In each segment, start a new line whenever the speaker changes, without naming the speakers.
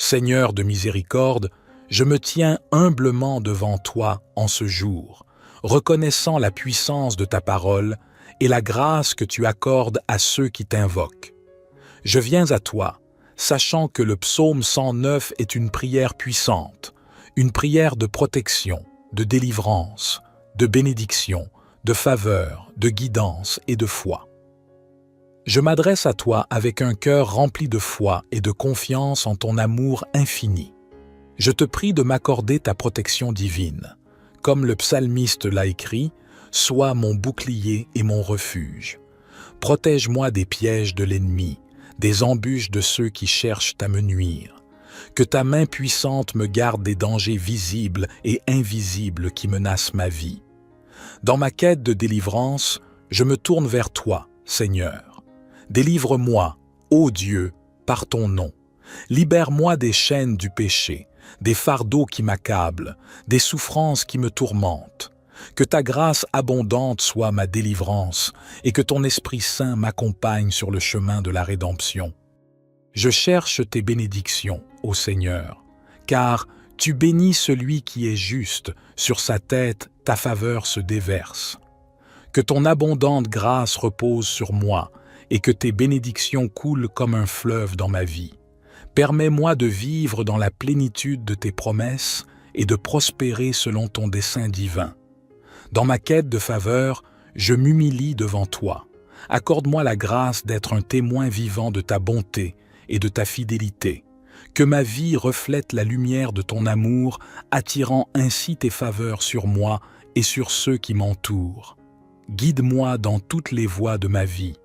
Seigneur de miséricorde, je me tiens humblement devant toi en ce jour, reconnaissant la puissance de ta parole et la grâce que tu accordes à ceux qui t'invoquent. Je viens à toi, sachant que le psaume 109 est une prière puissante, une prière de protection, de délivrance, de bénédiction, de faveur, de guidance et de foi. Je m'adresse à toi avec un cœur rempli de foi et de confiance en ton amour infini. Je te prie de m'accorder ta protection divine. Comme le psalmiste l'a écrit, « Sois mon bouclier et mon refuge. Protège-moi des pièges de l'ennemi, des embûches de ceux qui cherchent à me nuire. Que ta main puissante me garde des dangers visibles et invisibles qui menacent ma vie. Dans ma quête de délivrance, je me tourne vers toi, Seigneur. Délivre-moi, ô Dieu, par ton nom. Libère-moi des chaînes du péché, des fardeaux qui m'accablent, des souffrances qui me tourmentent. Que ta grâce abondante soit ma délivrance et que ton Esprit Saint m'accompagne sur le chemin de la rédemption. Je cherche tes bénédictions, ô Seigneur, car tu bénis celui qui est juste, sur sa tête ta faveur se déverse. Que ton abondante grâce repose sur moi et que tes bénédictions coulent comme un fleuve dans ma vie. Permets-moi de vivre dans la plénitude de tes promesses et de prospérer selon ton dessein divin. Dans ma quête de faveur, je m'humilie devant toi. Accorde-moi la grâce d'être un témoin vivant de ta bonté et de ta fidélité. Que ma vie reflète la lumière de ton amour, attirant ainsi tes faveurs sur moi et sur ceux qui m'entourent. Guide-moi dans toutes les voies de ma vie.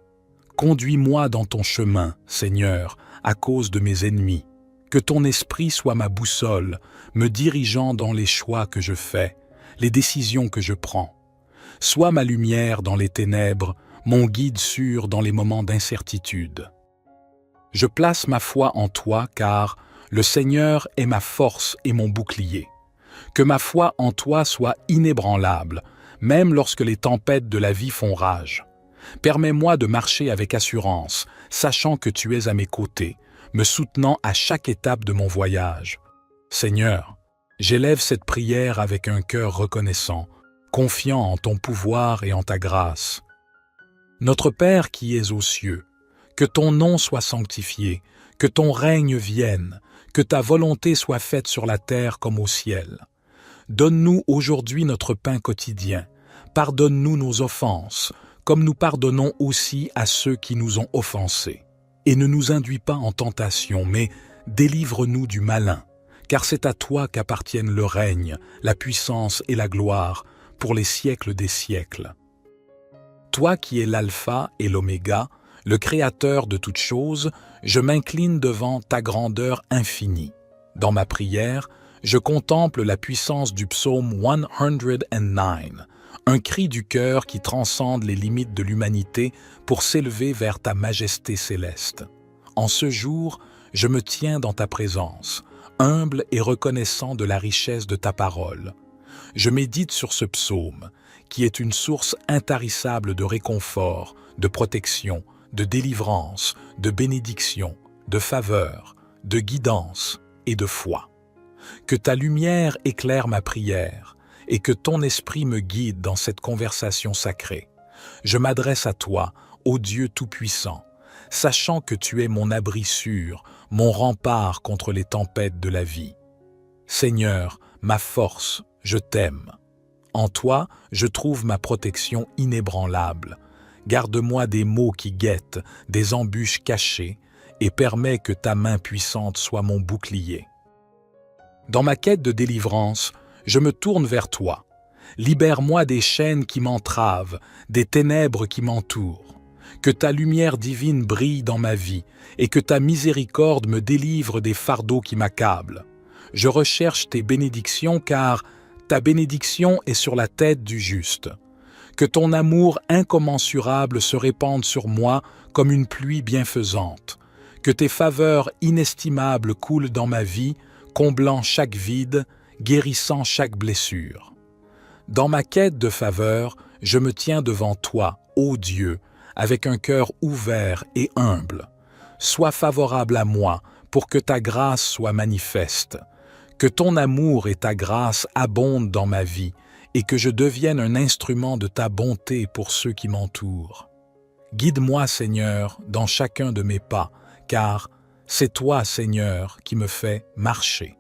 Conduis-moi dans ton chemin, Seigneur, à cause de mes ennemis. Que ton esprit soit ma boussole, me dirigeant dans les choix que je fais, les décisions que je prends. Sois ma lumière dans les ténèbres, mon guide sûr dans les moments d'incertitude. Je place ma foi en toi car le Seigneur est ma force et mon bouclier. Que ma foi en toi soit inébranlable, même lorsque les tempêtes de la vie font rage. Permets-moi de marcher avec assurance, sachant que tu es à mes côtés, me soutenant à chaque étape de mon voyage. Seigneur, j'élève cette prière avec un cœur reconnaissant, confiant en ton pouvoir et en ta grâce. Notre Père qui es aux cieux, que ton nom soit sanctifié, que ton règne vienne, que ta volonté soit faite sur la terre comme au ciel. Donne-nous aujourd'hui notre pain quotidien. Pardonne-nous nos offenses, comme nous pardonnons aussi à ceux qui nous ont offensés. Et ne nous induis pas en tentation, mais délivre-nous du malin, car c'est à toi qu'appartiennent le règne, la puissance et la gloire, pour les siècles des siècles. Toi qui es l'alpha et l'oméga, le créateur de toutes choses, je m'incline devant ta grandeur infinie. Dans ma prière, je contemple la puissance du psaume 109, un cri du cœur qui transcende les limites de l'humanité pour s'élever vers ta majesté céleste. En ce jour, je me tiens dans ta présence, humble et reconnaissant de la richesse de ta parole. Je médite sur ce psaume, qui est une source intarissable de réconfort, de protection, de délivrance, de bénédiction, de faveur, de guidance et de foi. Que ta lumière éclaire ma prière et que ton esprit me guide dans cette conversation sacrée. Je m'adresse à toi, ô Dieu Tout-Puissant, sachant que tu es mon abri sûr, mon rempart contre les tempêtes de la vie. Seigneur, ma force, je t'aime. En toi, je trouve ma protection inébranlable. Garde-moi des maux qui guettent, des embûches cachées, et permets que ta main puissante soit mon bouclier. Dans ma quête de délivrance, je me tourne vers toi. Libère-moi des chaînes qui m'entravent, des ténèbres qui m'entourent. Que ta lumière divine brille dans ma vie et que ta miséricorde me délivre des fardeaux qui m'accablent. Je recherche tes bénédictions car ta bénédiction est sur la tête du juste. Que ton amour incommensurable se répande sur moi comme une pluie bienfaisante. Que tes faveurs inestimables coulent dans ma vie, comblant chaque vide, guérissant chaque blessure. Dans ma quête de faveur, je me tiens devant toi, ô Dieu, avec un cœur ouvert et humble. Sois favorable à moi, pour que ta grâce soit manifeste, que ton amour et ta grâce abondent dans ma vie et que je devienne un instrument de ta bonté pour ceux qui m'entourent. Guide-moi, Seigneur, dans chacun de mes pas, car c'est toi, Seigneur, qui me fais marcher.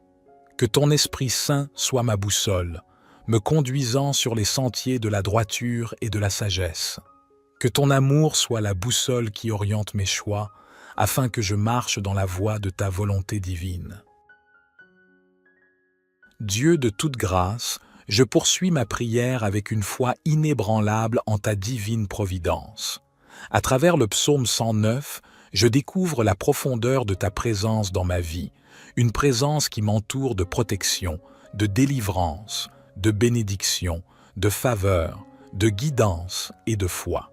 Que ton Esprit Saint soit ma boussole, me conduisant sur les sentiers de la droiture et de la sagesse. Que ton amour soit la boussole qui oriente mes choix, afin que je marche dans la voie de ta volonté divine. Dieu de toute grâce, je poursuis ma prière avec une foi inébranlable en ta divine providence. À travers le psaume 109, je découvre la profondeur de ta présence dans ma vie, une présence qui m'entoure de protection, de délivrance, de bénédiction, de faveur, de guidance et de foi.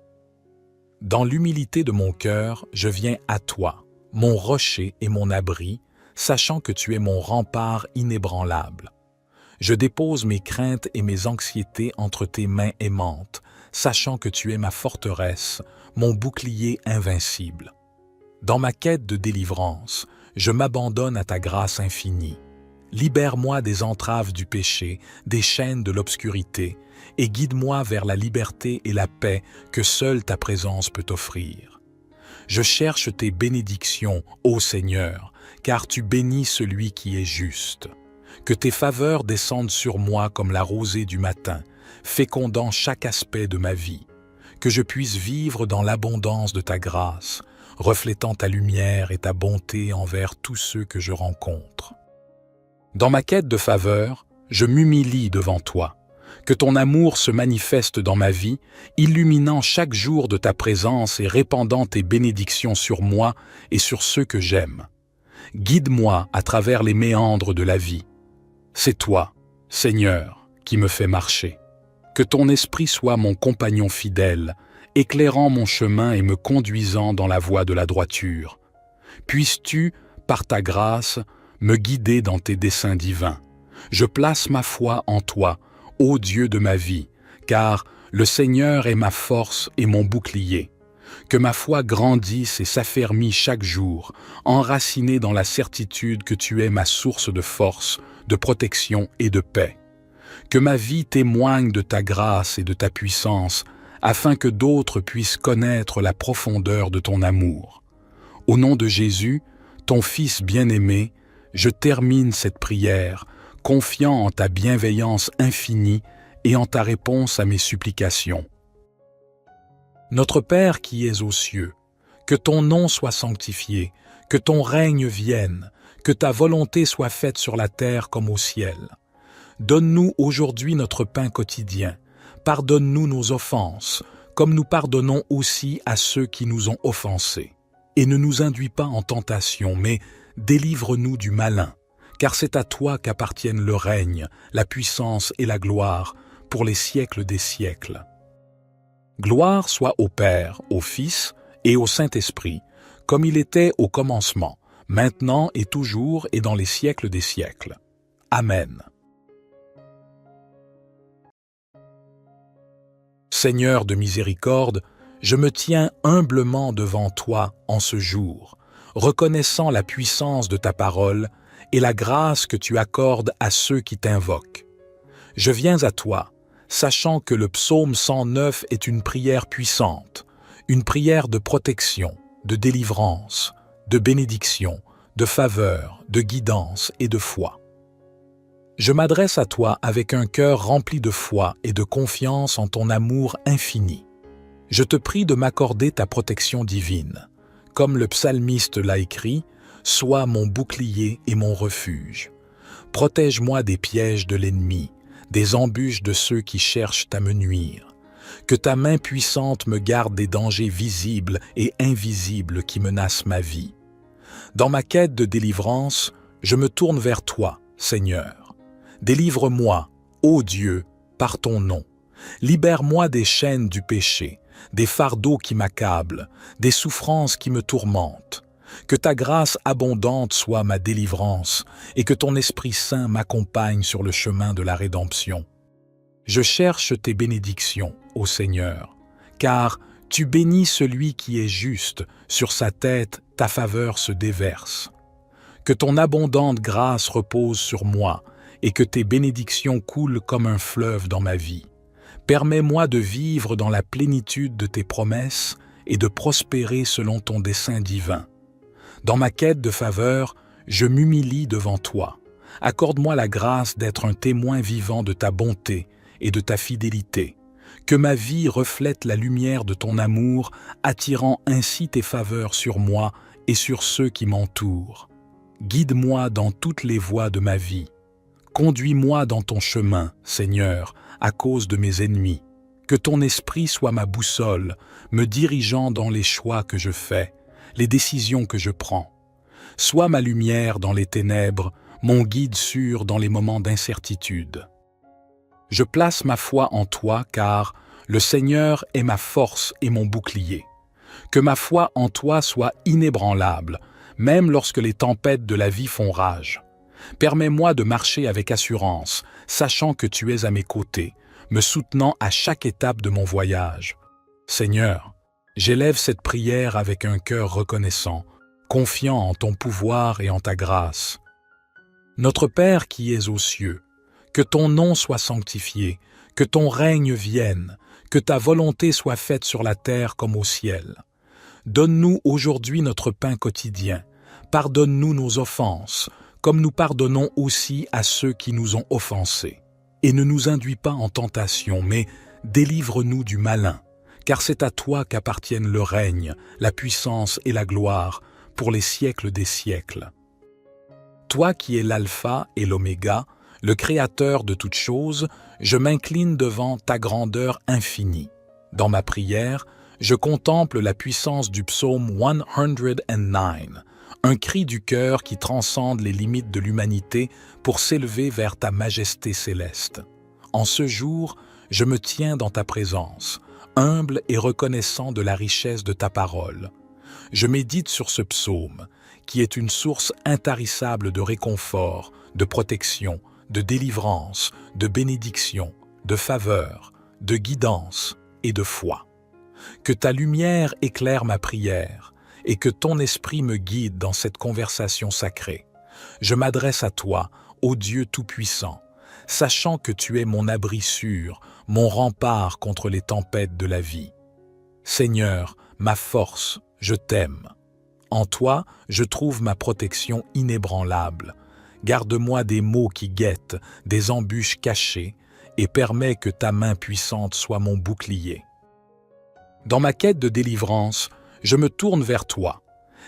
Dans l'humilité de mon cœur, je viens à toi, mon rocher et mon abri, sachant que tu es mon rempart inébranlable. Je dépose mes craintes et mes anxiétés entre tes mains aimantes, sachant que tu es ma forteresse, mon bouclier invincible. Dans ma quête de délivrance, je m'abandonne à ta grâce infinie. Libère-moi des entraves du péché, des chaînes de l'obscurité, et guide-moi vers la liberté et la paix que seule ta présence peut offrir. Je cherche tes bénédictions, ô Seigneur, car tu bénis celui qui est juste. Que tes faveurs descendent sur moi comme la rosée du matin, fécondant chaque aspect de ma vie. Que je puisse vivre dans l'abondance de ta grâce, reflétant ta lumière et ta bonté envers tous ceux que je rencontre. Dans ma quête de faveur, je m'humilie devant toi. Que ton amour se manifeste dans ma vie, illuminant chaque jour de ta présence et répandant tes bénédictions sur moi et sur ceux que j'aime. Guide-moi à travers les méandres de la vie. C'est toi, Seigneur, qui me fais marcher. Que ton esprit soit mon compagnon fidèle, éclairant mon chemin et me conduisant dans la voie de la droiture. Puisses-tu, par ta grâce, me guider dans tes desseins divins. Je place ma foi en toi, ô Dieu de ma vie, car le Seigneur est ma force et mon bouclier. Que ma foi grandisse et s'affermisse chaque jour, enracinée dans la certitude que tu es ma source de force, de protection et de paix. Que ma vie témoigne de ta grâce et de ta puissance, afin que d'autres puissent connaître la profondeur de ton amour. Au nom de Jésus, ton Fils bien-aimé, je termine cette prière, confiant en ta bienveillance infinie et en ta réponse à mes supplications. Notre Père qui es aux cieux, que ton nom soit sanctifié, que ton règne vienne, que ta volonté soit faite sur la terre comme au ciel. Donne-nous aujourd'hui notre pain quotidien. Pardonne-nous nos offenses, comme nous pardonnons aussi à ceux qui nous ont offensés. Et ne nous induis pas en tentation, mais délivre-nous du malin, car c'est à toi qu'appartiennent le règne, la puissance et la gloire, pour les siècles des siècles. Gloire soit au Père, au Fils et au Saint-Esprit, comme il était au commencement, maintenant et toujours et dans les siècles des siècles. Amen. Seigneur de miséricorde, je me tiens humblement devant toi en ce jour, reconnaissant la puissance de ta parole et la grâce que tu accordes à ceux qui t'invoquent. Je viens à toi, sachant que le psaume 109 est une prière puissante, une prière de protection, de délivrance, de bénédiction, de faveur, de guidance et de foi. Je m'adresse à toi avec un cœur rempli de foi et de confiance en ton amour infini. Je te prie de m'accorder ta protection divine. Comme le psalmiste l'a écrit, « Sois mon bouclier et mon refuge. Protège-moi des pièges de l'ennemi, des embûches de ceux qui cherchent à me nuire. Que ta main puissante me garde des dangers visibles et invisibles qui menacent ma vie. Dans ma quête de délivrance, je me tourne vers toi, Seigneur. Délivre-moi, ô Dieu, par ton nom. Libère-moi des chaînes du péché, des fardeaux qui m'accablent, des souffrances qui me tourmentent. Que ta grâce abondante soit ma délivrance et que ton Esprit Saint m'accompagne sur le chemin de la rédemption. Je cherche tes bénédictions, ô Seigneur, car tu bénis celui qui est juste, sur sa tête ta faveur se déverse. Que ton abondante grâce repose sur moi et que tes bénédictions coulent comme un fleuve dans ma vie. Permets-moi de vivre dans la plénitude de tes promesses et de prospérer selon ton dessein divin. Dans ma quête de faveur, je m'humilie devant toi. Accorde-moi la grâce d'être un témoin vivant de ta bonté et de ta fidélité. Que ma vie reflète la lumière de ton amour, attirant ainsi tes faveurs sur moi et sur ceux qui m'entourent. Guide-moi dans toutes les voies de ma vie. Conduis-moi dans ton chemin, Seigneur, à cause de mes ennemis. Que ton esprit soit ma boussole, me dirigeant dans les choix que je fais, les décisions que je prends. Sois ma lumière dans les ténèbres, mon guide sûr dans les moments d'incertitude. Je place ma foi en toi car le Seigneur est ma force et mon bouclier. Que ma foi en toi soit inébranlable, même lorsque les tempêtes de la vie font rage. Permets-moi de marcher avec assurance, sachant que tu es à mes côtés, me soutenant à chaque étape de mon voyage. Seigneur, j'élève cette prière avec un cœur reconnaissant, confiant en ton pouvoir et en ta grâce. Notre Père qui es aux cieux, que ton nom soit sanctifié, que ton règne vienne, que ta volonté soit faite sur la terre comme au ciel. Donne-nous aujourd'hui notre pain quotidien. Pardonne-nous nos offenses, comme nous pardonnons aussi à ceux qui nous ont offensés. Et ne nous induis pas en tentation, mais délivre-nous du malin, car c'est à toi qu'appartiennent le règne, la puissance et la gloire, pour les siècles des siècles. Toi qui es l'alpha et l'oméga, le créateur de toutes choses, je m'incline devant ta grandeur infinie. Dans ma prière, je contemple la puissance du psaume 109, un cri du cœur qui transcende les limites de l'humanité pour s'élever vers ta majesté céleste. En ce jour, je me tiens dans ta présence, humble et reconnaissant de la richesse de ta parole. Je médite sur ce psaume, qui est une source intarissable de réconfort, de protection, de délivrance, de bénédiction, de faveur, de guidance et de foi. Que ta lumière éclaire ma prière et que ton esprit me guide dans cette conversation sacrée. Je m'adresse à toi, ô Dieu Tout-Puissant, sachant que tu es mon abri sûr, mon rempart contre les tempêtes de la vie. Seigneur, ma force, je t'aime. En toi, je trouve ma protection inébranlable. Garde-moi des maux qui guettent, des embûches cachées, et permets que ta main puissante soit mon bouclier. Dans ma quête de délivrance, je me tourne vers toi.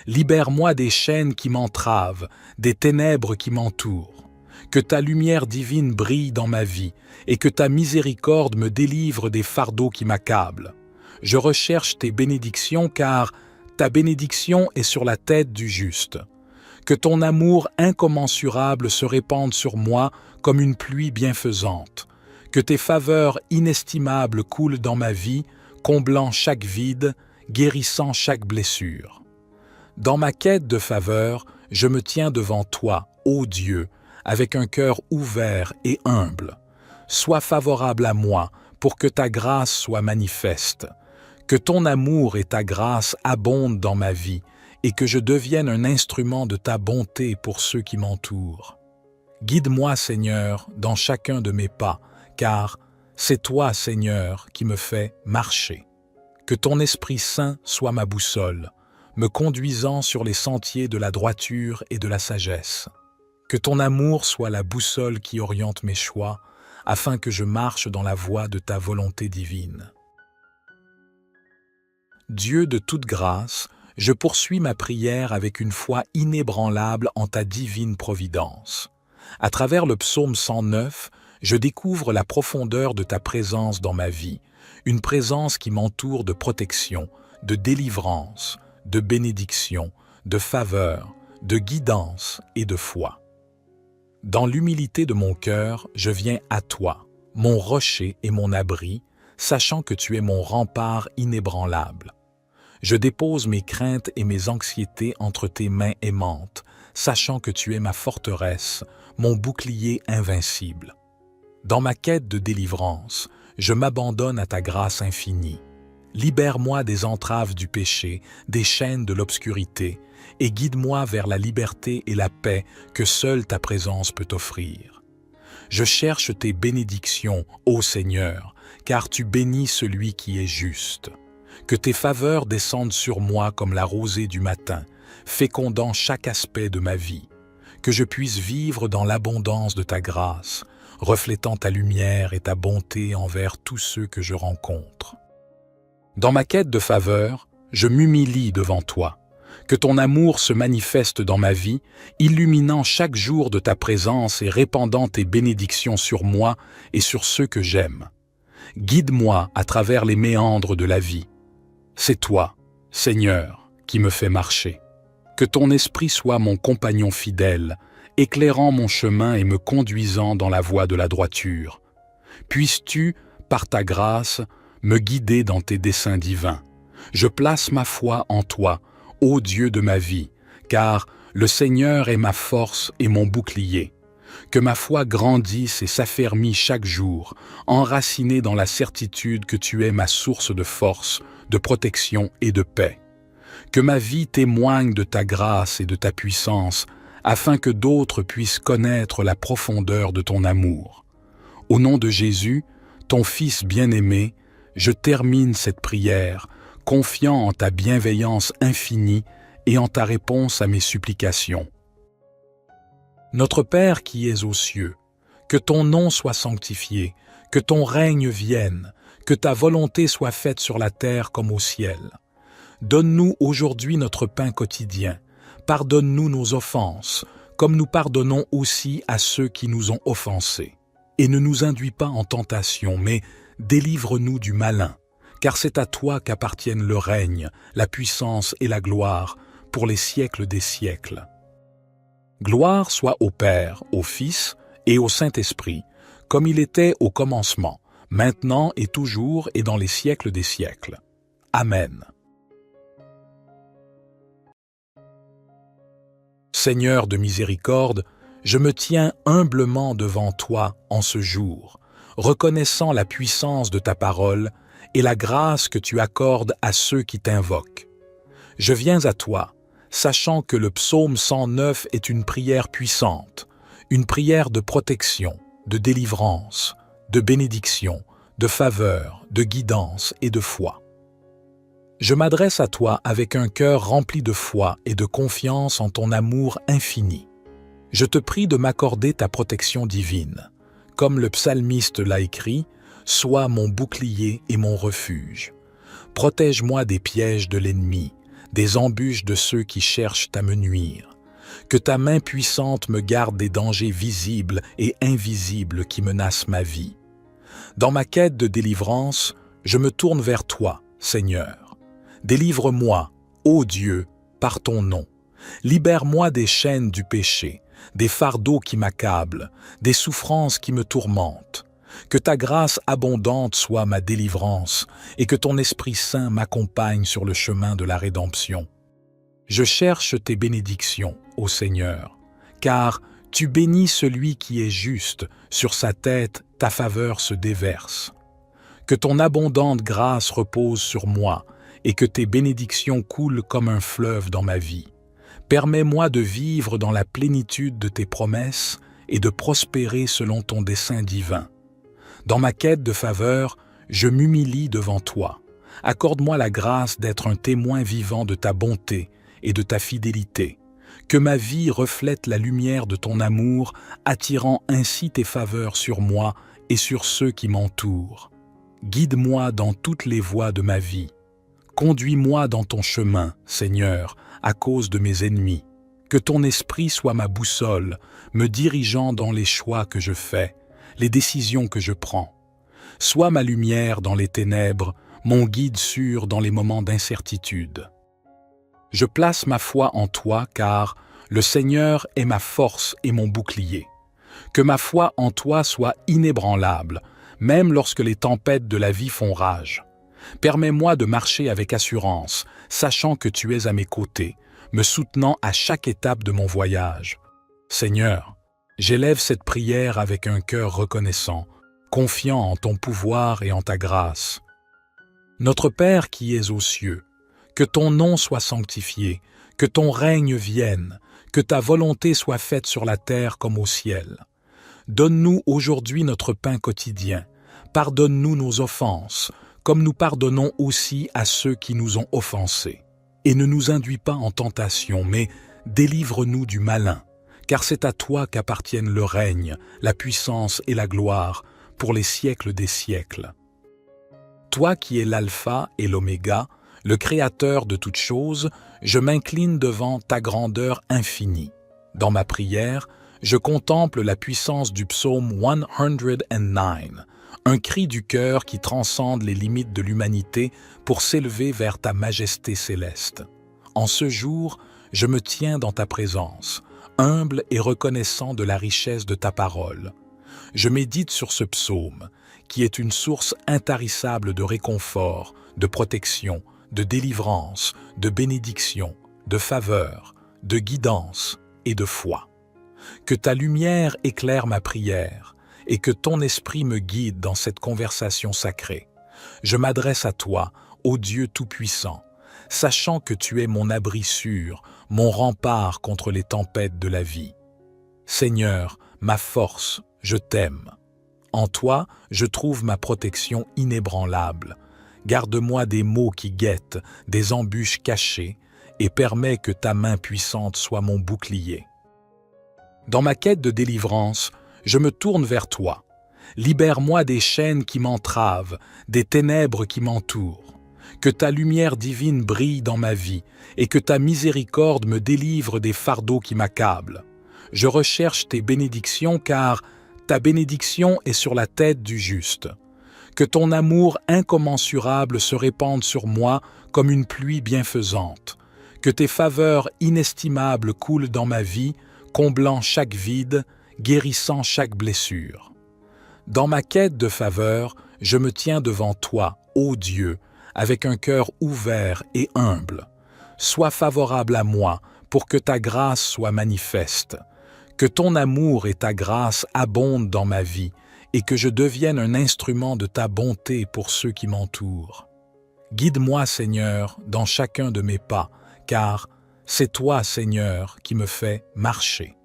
Libère-moi des chaînes qui m'entravent, des ténèbres qui m'entourent. Que ta lumière divine brille dans ma vie et que ta miséricorde me délivre des fardeaux qui m'accablent. Je recherche tes bénédictions car ta bénédiction est sur la tête du juste. Que ton amour incommensurable se répande sur moi comme une pluie bienfaisante. Que tes faveurs inestimables coulent dans ma vie, comblant chaque vide, guérissant chaque blessure. Dans ma quête de faveur, je me tiens devant toi, ô Dieu, avec un cœur ouvert et humble. Sois favorable à moi pour que ta grâce soit manifeste. Que ton amour et ta grâce abondent dans ma vie et que je devienne un instrument de ta bonté pour ceux qui m'entourent. Guide-moi, Seigneur, dans chacun de mes pas, car c'est toi, Seigneur, qui me fais marcher. Que ton Esprit Saint soit ma boussole, me conduisant sur les sentiers de la droiture et de la sagesse. Que ton amour soit la boussole qui oriente mes choix, afin que je marche dans la voie de ta volonté divine. Dieu de toute grâce, je poursuis ma prière avec une foi inébranlable en ta divine providence. À travers le psaume 109, je découvre la profondeur de ta présence dans ma vie, une présence qui m'entoure de protection, de délivrance, de bénédiction, de faveur, de guidance et de foi. Dans l'humilité de mon cœur, je viens à toi, mon rocher et mon abri, sachant que tu es mon rempart inébranlable. Je dépose mes craintes et mes anxiétés entre tes mains aimantes, sachant que tu es ma forteresse, mon bouclier invincible. Dans ma quête de délivrance, je m'abandonne à ta grâce infinie. Libère-moi des entraves du péché, des chaînes de l'obscurité, et guide-moi vers la liberté et la paix que seule ta présence peut offrir. Je cherche tes bénédictions, ô Seigneur, car tu bénis celui qui est juste. Que tes faveurs descendent sur moi comme la rosée du matin, fécondant chaque aspect de ma vie. Que je puisse vivre dans l'abondance de ta grâce, reflétant ta lumière et ta bonté envers tous ceux que je rencontre. Dans ma quête de faveur, je m'humilie devant toi. Que ton amour se manifeste dans ma vie, illuminant chaque jour de ta présence et répandant tes bénédictions sur moi et sur ceux que j'aime. Guide-moi à travers les méandres de la vie. C'est toi, Seigneur, qui me fais marcher. Que ton esprit soit mon compagnon fidèle, éclairant mon chemin et me conduisant dans la voie de la droiture. Puisses-tu, par ta grâce, me guider dans tes desseins divins. Je place ma foi en toi, ô Dieu de ma vie, car le Seigneur est ma force et mon bouclier. Que ma foi grandisse et s'affermisse chaque jour, enracinée dans la certitude que tu es ma source de force, de protection et de paix. Que ma vie témoigne de ta grâce et de ta puissance, afin que d'autres puissent connaître la profondeur de ton amour. Au nom de Jésus, ton Fils bien-aimé, je termine cette prière, confiant en ta bienveillance infinie et en ta réponse à mes supplications. Notre Père qui es aux cieux, que ton nom soit sanctifié, que ton règne vienne, que ta volonté soit faite sur la terre comme au ciel. Donne-nous aujourd'hui notre pain quotidien. Pardonne-nous nos offenses, comme nous pardonnons aussi à ceux qui nous ont offensés. Et ne nous induis pas en tentation, mais délivre-nous du malin, car c'est à toi qu'appartiennent le règne, la puissance et la gloire, pour les siècles des siècles. Gloire soit au Père, au Fils et au Saint-Esprit, comme il était au commencement, maintenant et toujours et dans les siècles des siècles. Amen. Seigneur de miséricorde, je me tiens humblement devant toi en ce jour, reconnaissant la puissance de ta parole et la grâce que tu accordes à ceux qui t'invoquent. Je viens à toi, sachant que le psaume 109 est une prière puissante, une prière de protection, de délivrance, de bénédiction, de faveur, de guidance et de foi. Je m'adresse à toi avec un cœur rempli de foi et de confiance en ton amour infini. Je te prie de m'accorder ta protection divine. Comme le psalmiste l'a écrit, « Sois mon bouclier et mon refuge. Protège-moi des pièges de l'ennemi, des embûches de ceux qui cherchent à me nuire. Que ta main puissante me garde des dangers visibles et invisibles qui menacent ma vie. Dans ma quête de délivrance, je me tourne vers toi, Seigneur. Délivre-moi, ô Dieu, par ton nom. Libère-moi des chaînes du péché, des fardeaux qui m'accablent, des souffrances qui me tourmentent. Que ta grâce abondante soit ma délivrance et que ton Esprit Saint m'accompagne sur le chemin de la rédemption. Je cherche tes bénédictions, ô Seigneur, car tu bénis celui qui est juste, sur sa tête ta faveur se déverse. Que ton abondante grâce repose sur moi et que tes bénédictions coulent comme un fleuve dans ma vie. Permets-moi de vivre dans la plénitude de tes promesses et de prospérer selon ton dessein divin. Dans ma quête de faveur, je m'humilie devant toi. Accorde-moi la grâce d'être un témoin vivant de ta bonté et de ta fidélité. Que ma vie reflète la lumière de ton amour, attirant ainsi tes faveurs sur moi et sur ceux qui m'entourent. Guide-moi dans toutes les voies de ma vie. Conduis-moi dans ton chemin, Seigneur, à cause de mes ennemis. Que ton esprit soit ma boussole, me dirigeant dans les choix que je fais, les décisions que je prends. Sois ma lumière dans les ténèbres, mon guide sûr dans les moments d'incertitude. Je place ma foi en toi car le Seigneur est ma force et mon bouclier. Que ma foi en toi soit inébranlable, même lorsque les tempêtes de la vie font rage. Permets-moi de marcher avec assurance, sachant que tu es à mes côtés, me soutenant à chaque étape de mon voyage. Seigneur, j'élève cette prière avec un cœur reconnaissant, confiant en ton pouvoir et en ta grâce. Notre Père qui es aux cieux, que ton nom soit sanctifié, que ton règne vienne, que ta volonté soit faite sur la terre comme au ciel. Donne-nous aujourd'hui notre pain quotidien. Pardonne-nous nos offenses, comme nous pardonnons aussi à ceux qui nous ont offensés. Et ne nous induis pas en tentation, mais délivre-nous du malin, car c'est à toi qu'appartiennent le règne, la puissance et la gloire, pour les siècles des siècles. Toi qui es l'alpha et l'oméga, le créateur de toutes choses, je m'incline devant ta grandeur infinie. Dans ma prière, je contemple la puissance du psaume 109, un cri du cœur qui transcende les limites de l'humanité pour s'élever vers ta majesté céleste. En ce jour, je me tiens dans ta présence, humble et reconnaissant de la richesse de ta parole. Je médite sur ce psaume, qui est une source intarissable de réconfort, de protection, de délivrance, de bénédiction, de faveur, de guidance et de foi. Que ta lumière éclaire ma prière et que ton esprit me guide dans cette conversation sacrée. Je m'adresse à toi, ô Dieu Tout-Puissant, sachant que tu es mon abri sûr, mon rempart contre les tempêtes de la vie. Seigneur, ma force, je t'aime. En toi, je trouve ma protection inébranlable. Garde-moi des maux qui guettent, des embûches cachées, et permets que ta main puissante soit mon bouclier. Dans ma quête de délivrance, je me tourne vers toi. Libère-moi des chaînes qui m'entravent, des ténèbres qui m'entourent. Que ta lumière divine brille dans ma vie et que ta miséricorde me délivre des fardeaux qui m'accablent. Je recherche tes bénédictions car ta bénédiction est sur la tête du juste. Que ton amour incommensurable se répande sur moi comme une pluie bienfaisante. Que tes faveurs inestimables coulent dans ma vie, comblant chaque vide, guérissant chaque blessure. Dans ma quête de faveur, je me tiens devant toi, ô Dieu, avec un cœur ouvert et humble. Sois favorable à moi pour que ta grâce soit manifeste. Que ton amour et ta grâce abondent dans ma vie et que je devienne un instrument de ta bonté pour ceux qui m'entourent. Guide-moi, Seigneur, dans chacun de mes pas, car c'est toi, Seigneur, qui me fais marcher.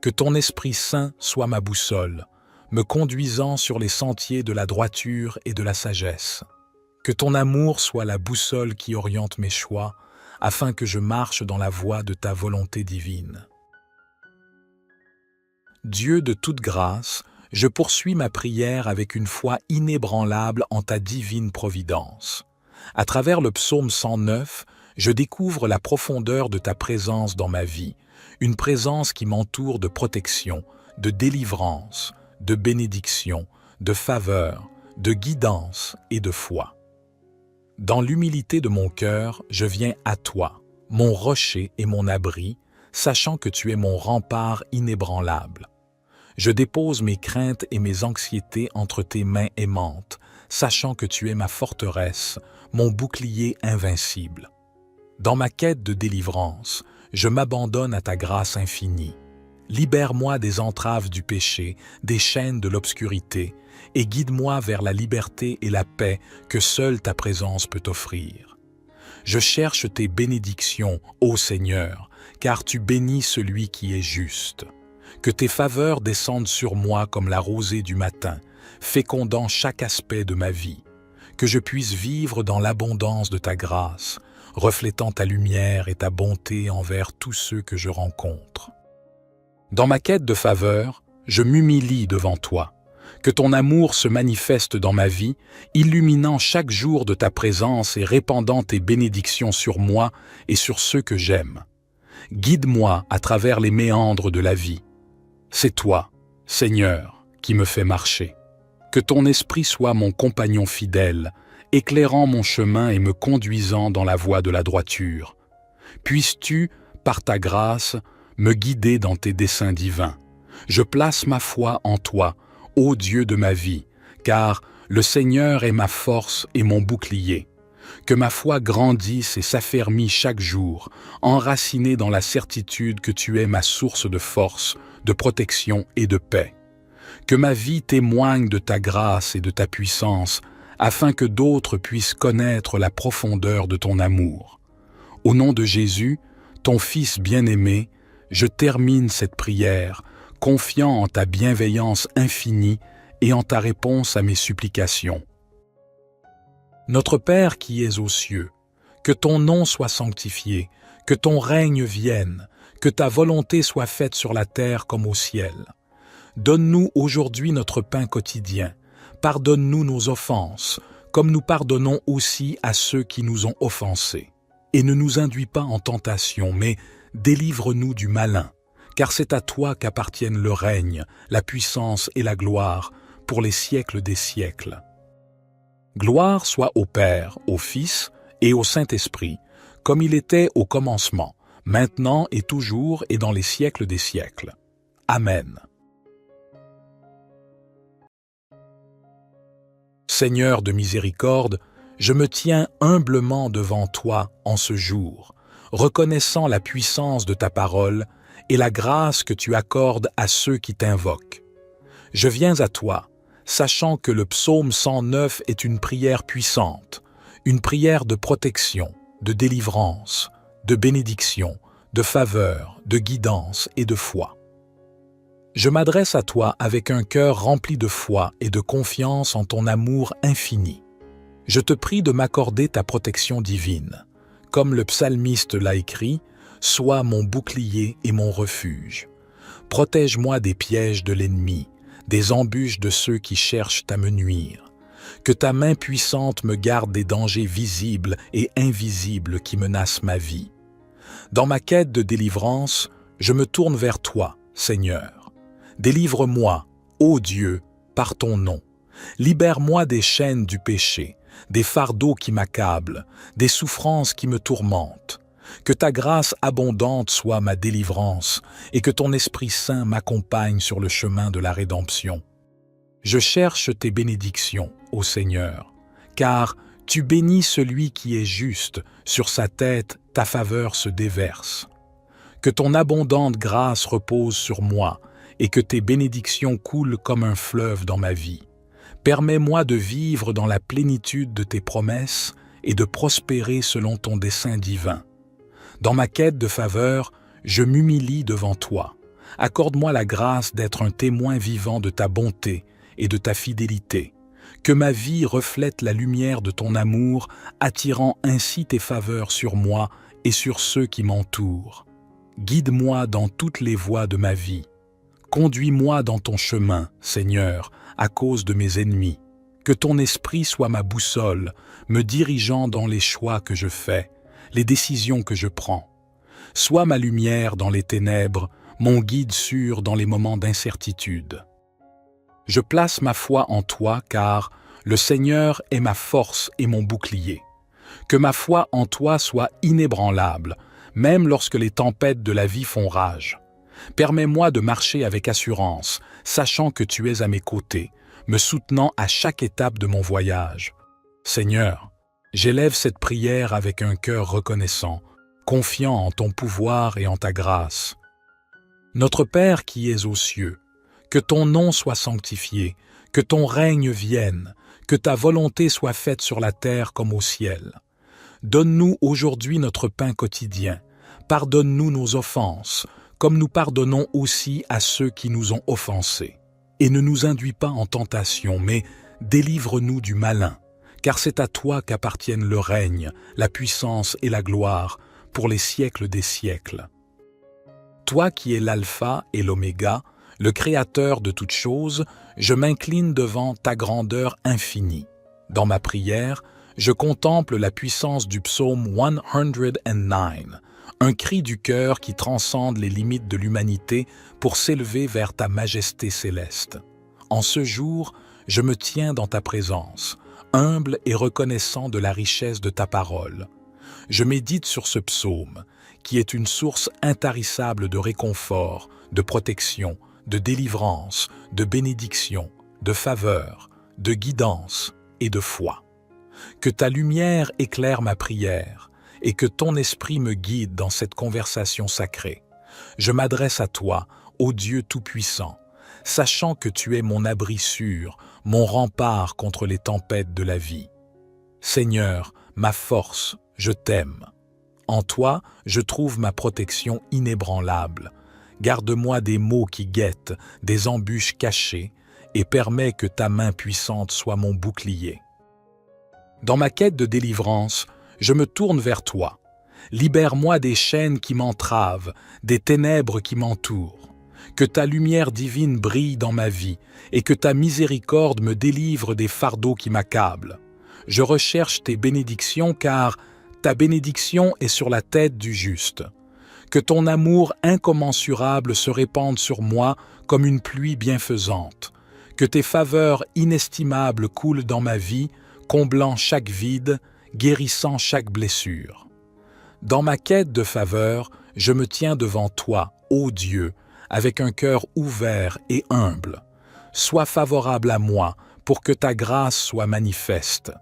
Que ton Esprit Saint soit ma boussole, me conduisant sur les sentiers de la droiture et de la sagesse. Que ton amour soit la boussole qui oriente mes choix, afin que je marche dans la voie de ta volonté divine. Dieu de toute grâce, je poursuis ma prière avec une foi inébranlable en ta divine providence. À travers le psaume 109, je découvre la profondeur de ta présence dans ma vie, une présence qui m'entoure de protection, de délivrance, de bénédiction, de faveur, de guidance et de foi. Dans l'humilité de mon cœur, je viens à toi, mon rocher et mon abri, sachant que tu es mon rempart inébranlable. Je dépose mes craintes et mes anxiétés entre tes mains aimantes, sachant que tu es ma forteresse, mon bouclier invincible. Dans ma quête de délivrance, je m'abandonne à ta grâce infinie. Libère-moi des entraves du péché, des chaînes de l'obscurité, et guide-moi vers la liberté et la paix que seule ta présence peut offrir. Je cherche tes bénédictions, ô Seigneur, car tu bénis celui qui est juste. Que tes faveurs descendent sur moi comme la rosée du matin, fécondant chaque aspect de ma vie. Que je puisse vivre dans l'abondance de ta grâce, reflétant ta lumière et ta bonté envers tous ceux que je rencontre. Dans ma quête de faveur, je m'humilie devant toi. Que ton amour se manifeste dans ma vie, illuminant chaque jour de ta présence et répandant tes bénédictions sur moi et sur ceux que j'aime. Guide-moi à travers les méandres de la vie. C'est toi, Seigneur, qui me fais marcher. Que ton esprit soit mon compagnon fidèle, éclairant mon chemin et me conduisant dans la voie de la droiture. Puisses-tu, par ta grâce, me guider dans tes desseins divins. Je place ma foi en toi, ô Dieu de ma vie, car le Seigneur est ma force et mon bouclier. Que ma foi grandisse et s'affermisse chaque jour, enracinée dans la certitude que tu es ma source de force, de protection et de paix. Que ma vie témoigne de ta grâce et de ta puissance, afin que d'autres puissent connaître la profondeur de ton amour. Au nom de Jésus, ton Fils bien-aimé, je termine cette prière, confiant en ta bienveillance infinie et en ta réponse à mes supplications. Notre Père qui es aux cieux, que ton nom soit sanctifié, que ton règne vienne, que ta volonté soit faite sur la terre comme au ciel. Donne-nous aujourd'hui notre pain quotidien. Pardonne-nous nos offenses, comme nous pardonnons aussi à ceux qui nous ont offensés. Et ne nous induis pas en tentation, mais délivre-nous du malin, car c'est à toi qu'appartiennent le règne, la puissance et la gloire, pour les siècles des siècles. Gloire soit au Père, au Fils et au Saint-Esprit, comme il était au commencement, maintenant et toujours et dans les siècles des siècles. Amen. Seigneur de miséricorde, je me tiens humblement devant toi en ce jour, reconnaissant la puissance de ta parole et la grâce que tu accordes à ceux qui t'invoquent. Je viens à toi, sachant que le psaume 109 est une prière puissante, une prière de protection, de délivrance, de bénédiction, de faveur, de guidance et de foi. Je m'adresse à toi avec un cœur rempli de foi et de confiance en ton amour infini. Je te prie de m'accorder ta protection divine. Comme le psalmiste l'a écrit, « Sois mon bouclier et mon refuge. Protège-moi des pièges de l'ennemi, des embûches de ceux qui cherchent à me nuire. Que ta main puissante me garde des dangers visibles et invisibles qui menacent ma vie. Dans ma quête de délivrance, je me tourne vers toi, Seigneur. Délivre-moi, ô Dieu, par ton nom. Libère-moi des chaînes du péché, des fardeaux qui m'accablent, des souffrances qui me tourmentent. Que ta grâce abondante soit ma délivrance et que ton Esprit Saint m'accompagne sur le chemin de la rédemption. Je cherche tes bénédictions, ô Seigneur, car tu bénis celui qui est juste, sur sa tête ta faveur se déverse. Que ton abondante grâce repose sur moi et que tes bénédictions coulent comme un fleuve dans ma vie. Permets-moi de vivre dans la plénitude de tes promesses et de prospérer selon ton dessein divin. Dans ma quête de faveur, je m'humilie devant toi. Accorde-moi la grâce d'être un témoin vivant de ta bonté et de ta fidélité. Que ma vie reflète la lumière de ton amour, attirant ainsi tes faveurs sur moi et sur ceux qui m'entourent. Guide-moi dans toutes les voies de ma vie. Conduis-moi dans ton chemin, Seigneur, à cause de mes ennemis. Que ton esprit soit ma boussole, me dirigeant dans les choix que je fais, les décisions que je prends. Sois ma lumière dans les ténèbres, mon guide sûr dans les moments d'incertitude. Je place ma foi en toi car le Seigneur est ma force et mon bouclier. Que ma foi en toi soit inébranlable, même lorsque les tempêtes de la vie font rage. Permets-moi de marcher avec assurance, sachant que tu es à mes côtés, me soutenant à chaque étape de mon voyage. Seigneur, j'élève cette prière avec un cœur reconnaissant, confiant en ton pouvoir et en ta grâce. Notre Père qui es aux cieux, que ton nom soit sanctifié, que ton règne vienne, que ta volonté soit faite sur la terre comme au ciel. Donne-nous aujourd'hui notre pain quotidien, pardonne-nous nos offenses, comme nous pardonnons aussi à ceux qui nous ont offensés. Et ne nous induis pas en tentation, mais délivre-nous du malin, car c'est à toi qu'appartiennent le règne, la puissance et la gloire, pour les siècles des siècles. Toi qui es l'alpha et l'oméga, le créateur de toutes choses, je m'incline devant ta grandeur infinie. Dans ma prière, je contemple la puissance du psaume 109, un cri du cœur qui transcende les limites de l'humanité pour s'élever vers ta majesté céleste. En ce jour, je me tiens dans ta présence, humble et reconnaissant de la richesse de ta parole. Je médite sur ce psaume, qui est une source intarissable de réconfort, de protection, de délivrance, de bénédiction, de faveur, de guidance et de foi. Que ta lumière éclaire ma prière et que ton esprit me guide dans cette conversation sacrée. Je m'adresse à toi, ô Dieu Tout-Puissant, sachant que tu es mon abri sûr, mon rempart contre les tempêtes de la vie. Seigneur, ma force, je t'aime. En toi, je trouve ma protection inébranlable. Garde-moi des maux qui guettent, des embûches cachées, et permets que ta main puissante soit mon bouclier. Dans ma quête de délivrance, je me tourne vers toi. Libère-moi des chaînes qui m'entravent, des ténèbres qui m'entourent. Que ta lumière divine brille dans ma vie et que ta miséricorde me délivre des fardeaux qui m'accablent. Je recherche tes bénédictions car ta bénédiction est sur la tête du juste. Que ton amour incommensurable se répande sur moi comme une pluie bienfaisante. Que tes faveurs inestimables coulent dans ma vie, comblant chaque vide, guérissant chaque blessure. Dans ma quête de faveur, je me tiens devant toi, ô Dieu, avec un cœur ouvert et humble. Sois favorable à moi pour que ta grâce soit manifeste.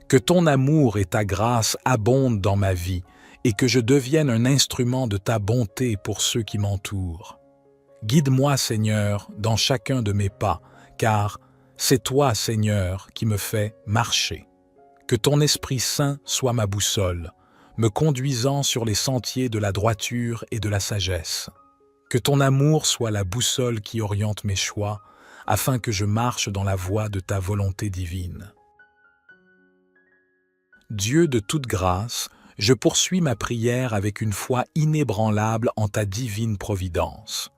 Que ton amour et ta grâce abondent dans ma vie et que je devienne un instrument de ta bonté pour ceux qui m'entourent. Guide-moi, Seigneur, dans chacun de mes pas, car c'est toi, Seigneur, qui me fais marcher. Que ton Esprit Saint soit ma boussole, me conduisant sur les sentiers de la droiture et de la sagesse. Que ton amour soit la boussole qui oriente mes choix, afin que je marche dans la voie de ta volonté divine. Dieu de toute grâce, je poursuis ma prière avec une foi inébranlable en ta divine providence.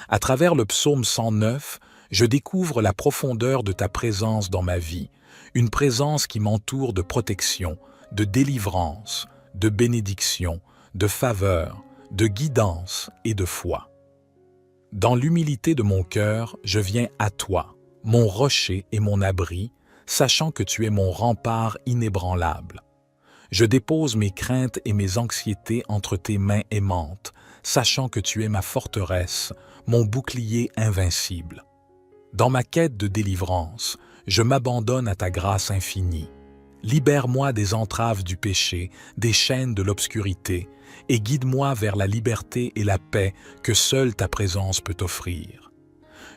À travers le psaume 109, je découvre la profondeur de ta présence dans ma vie, une présence qui m'entoure de protection, de délivrance, de bénédiction, de faveur, de guidance et de foi. Dans l'humilité de mon cœur, je viens à toi, mon rocher et mon abri, sachant que tu es mon rempart inébranlable. Je dépose mes craintes et mes anxiétés entre tes mains aimantes, sachant que tu es ma forteresse, mon bouclier invincible. Dans ma quête de délivrance, je m'abandonne à ta grâce infinie. Libère-moi des entraves du péché, des chaînes de l'obscurité, et guide-moi vers la liberté et la paix que seule ta présence peut offrir.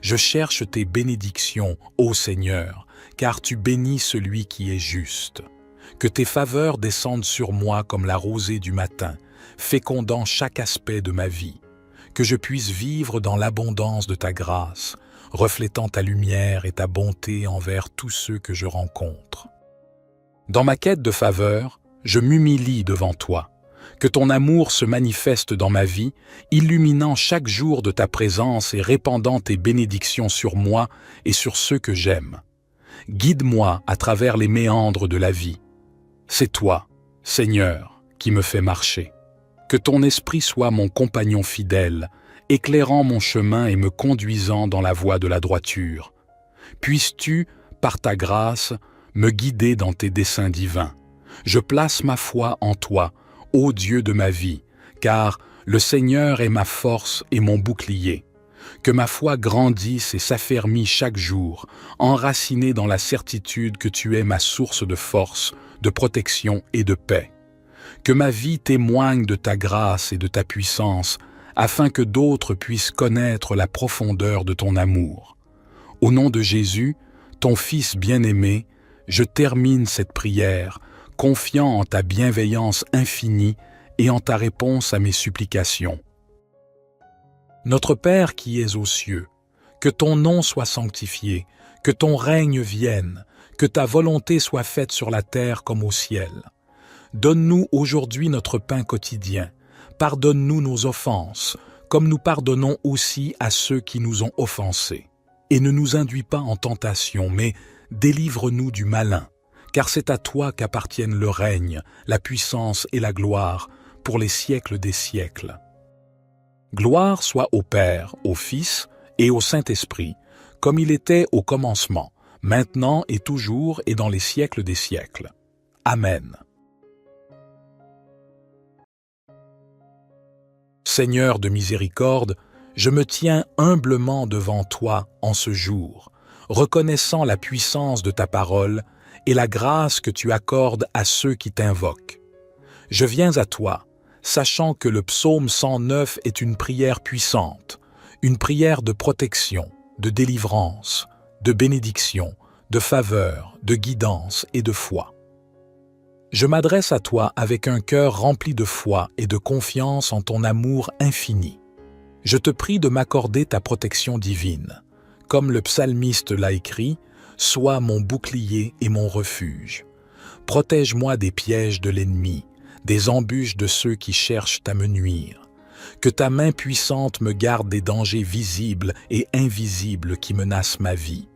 Je cherche tes bénédictions, ô Seigneur, car tu bénis celui qui est juste. Que tes faveurs descendent sur moi comme la rosée du matin, fécondant chaque aspect de ma vie. Que je puisse vivre dans l'abondance de ta grâce, reflétant ta lumière et ta bonté envers tous ceux que je rencontre. Dans ma quête de faveur, je m'humilie devant toi. Que ton amour se manifeste dans ma vie, illuminant chaque jour de ta présence et répandant tes bénédictions sur moi et sur ceux que j'aime. Guide-moi à travers les méandres de la vie. C'est toi, Seigneur, qui me fais marcher. Que ton esprit soit mon compagnon fidèle, éclairant mon chemin et me conduisant dans la voie de la droiture. Puisses-tu, par ta grâce, me guider dans tes desseins divins. Je place ma foi en toi, ô Dieu de ma vie, car le Seigneur est ma force et mon bouclier. Que ma foi grandisse et s'affermisse chaque jour, enracinée dans la certitude que tu es ma source de force, de protection et de paix. Que ma vie témoigne de ta grâce et de ta puissance, afin que d'autres puissent connaître la profondeur de ton amour. Au nom de Jésus, ton Fils bien-aimé, je termine cette prière, confiant en ta bienveillance infinie et en ta réponse à mes supplications. Notre Père qui es aux cieux, que ton nom soit sanctifié, que ton règne vienne, que ta volonté soit faite sur la terre comme au ciel. Donne-nous aujourd'hui notre pain quotidien. Pardonne-nous nos offenses, comme nous pardonnons aussi à ceux qui nous ont offensés. Et ne nous induis pas en tentation, mais délivre-nous du malin, car c'est à toi qu'appartiennent le règne, la puissance et la gloire, pour les siècles des siècles. Gloire soit au Père, au Fils et au Saint-Esprit, comme il était au commencement, maintenant et toujours et dans les siècles des siècles. Amen. Seigneur de miséricorde, je me tiens humblement devant toi en ce jour, reconnaissant la puissance de ta parole et la grâce que tu accordes à ceux qui t'invoquent. Je viens à toi, sachant que le psaume 109 est une prière puissante, une prière de protection, de délivrance, de bénédiction, de faveur, de guidance et de foi. Je m'adresse à toi avec un cœur rempli de foi et de confiance en ton amour infini. Je te prie de m'accorder ta protection divine. Comme le psalmiste l'a écrit, « Sois mon bouclier et mon refuge. Protège-moi des pièges de l'ennemi, des embûches de ceux qui cherchent à me nuire. Que ta main puissante me garde des dangers visibles et invisibles qui menacent ma vie.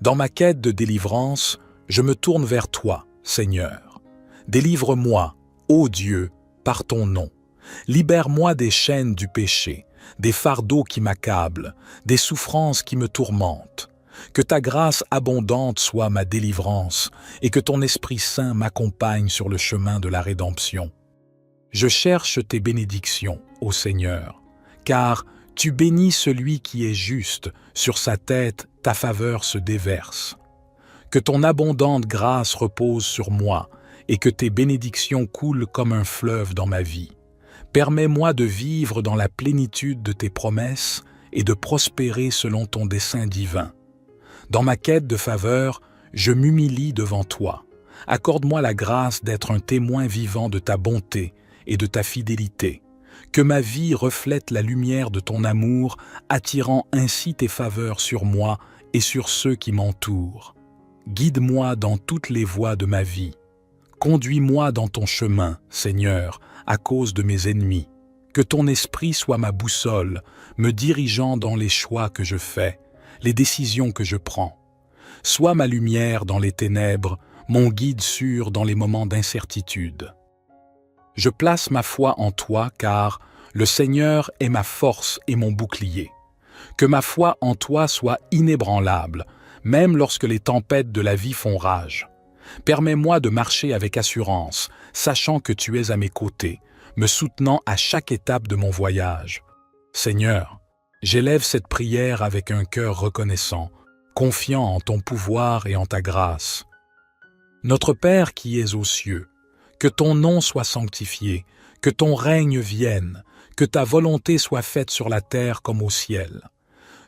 Dans ma quête de délivrance, je me tourne vers toi, Seigneur. Délivre-moi, ô Dieu, par ton nom. Libère-moi des chaînes du péché, des fardeaux qui m'accablent, des souffrances qui me tourmentent. Que ta grâce abondante soit ma délivrance et que ton Esprit Saint m'accompagne sur le chemin de la rédemption. Je cherche tes bénédictions, ô Seigneur, car tu bénis celui qui est juste, sur sa tête ta faveur se déverse. Que ton abondante grâce repose sur moi et que tes bénédictions coulent comme un fleuve dans ma vie. Permets-moi de vivre dans la plénitude de tes promesses et de prospérer selon ton dessein divin. Dans ma quête de faveur, je m'humilie devant toi. Accorde-moi la grâce d'être un témoin vivant de ta bonté et de ta fidélité. Que ma vie reflète la lumière de ton amour, attirant ainsi tes faveurs sur moi et sur ceux qui m'entourent. Guide-moi dans toutes les voies de ma vie. Conduis-moi dans ton chemin, Seigneur, à cause de mes ennemis. Que ton esprit soit ma boussole, me dirigeant dans les choix que je fais, les décisions que je prends. Sois ma lumière dans les ténèbres, mon guide sûr dans les moments d'incertitude. Je place ma foi en toi car le Seigneur est ma force et mon bouclier. Que ma foi en toi soit inébranlable, même lorsque les tempêtes de la vie font rage. Permets-moi de marcher avec assurance, sachant que tu es à mes côtés, me soutenant à chaque étape de mon voyage. Seigneur, j'élève cette prière avec un cœur reconnaissant, confiant en ton pouvoir et en ta grâce. Notre Père qui es aux cieux, que ton nom soit sanctifié, que ton règne vienne, que ta volonté soit faite sur la terre comme au ciel.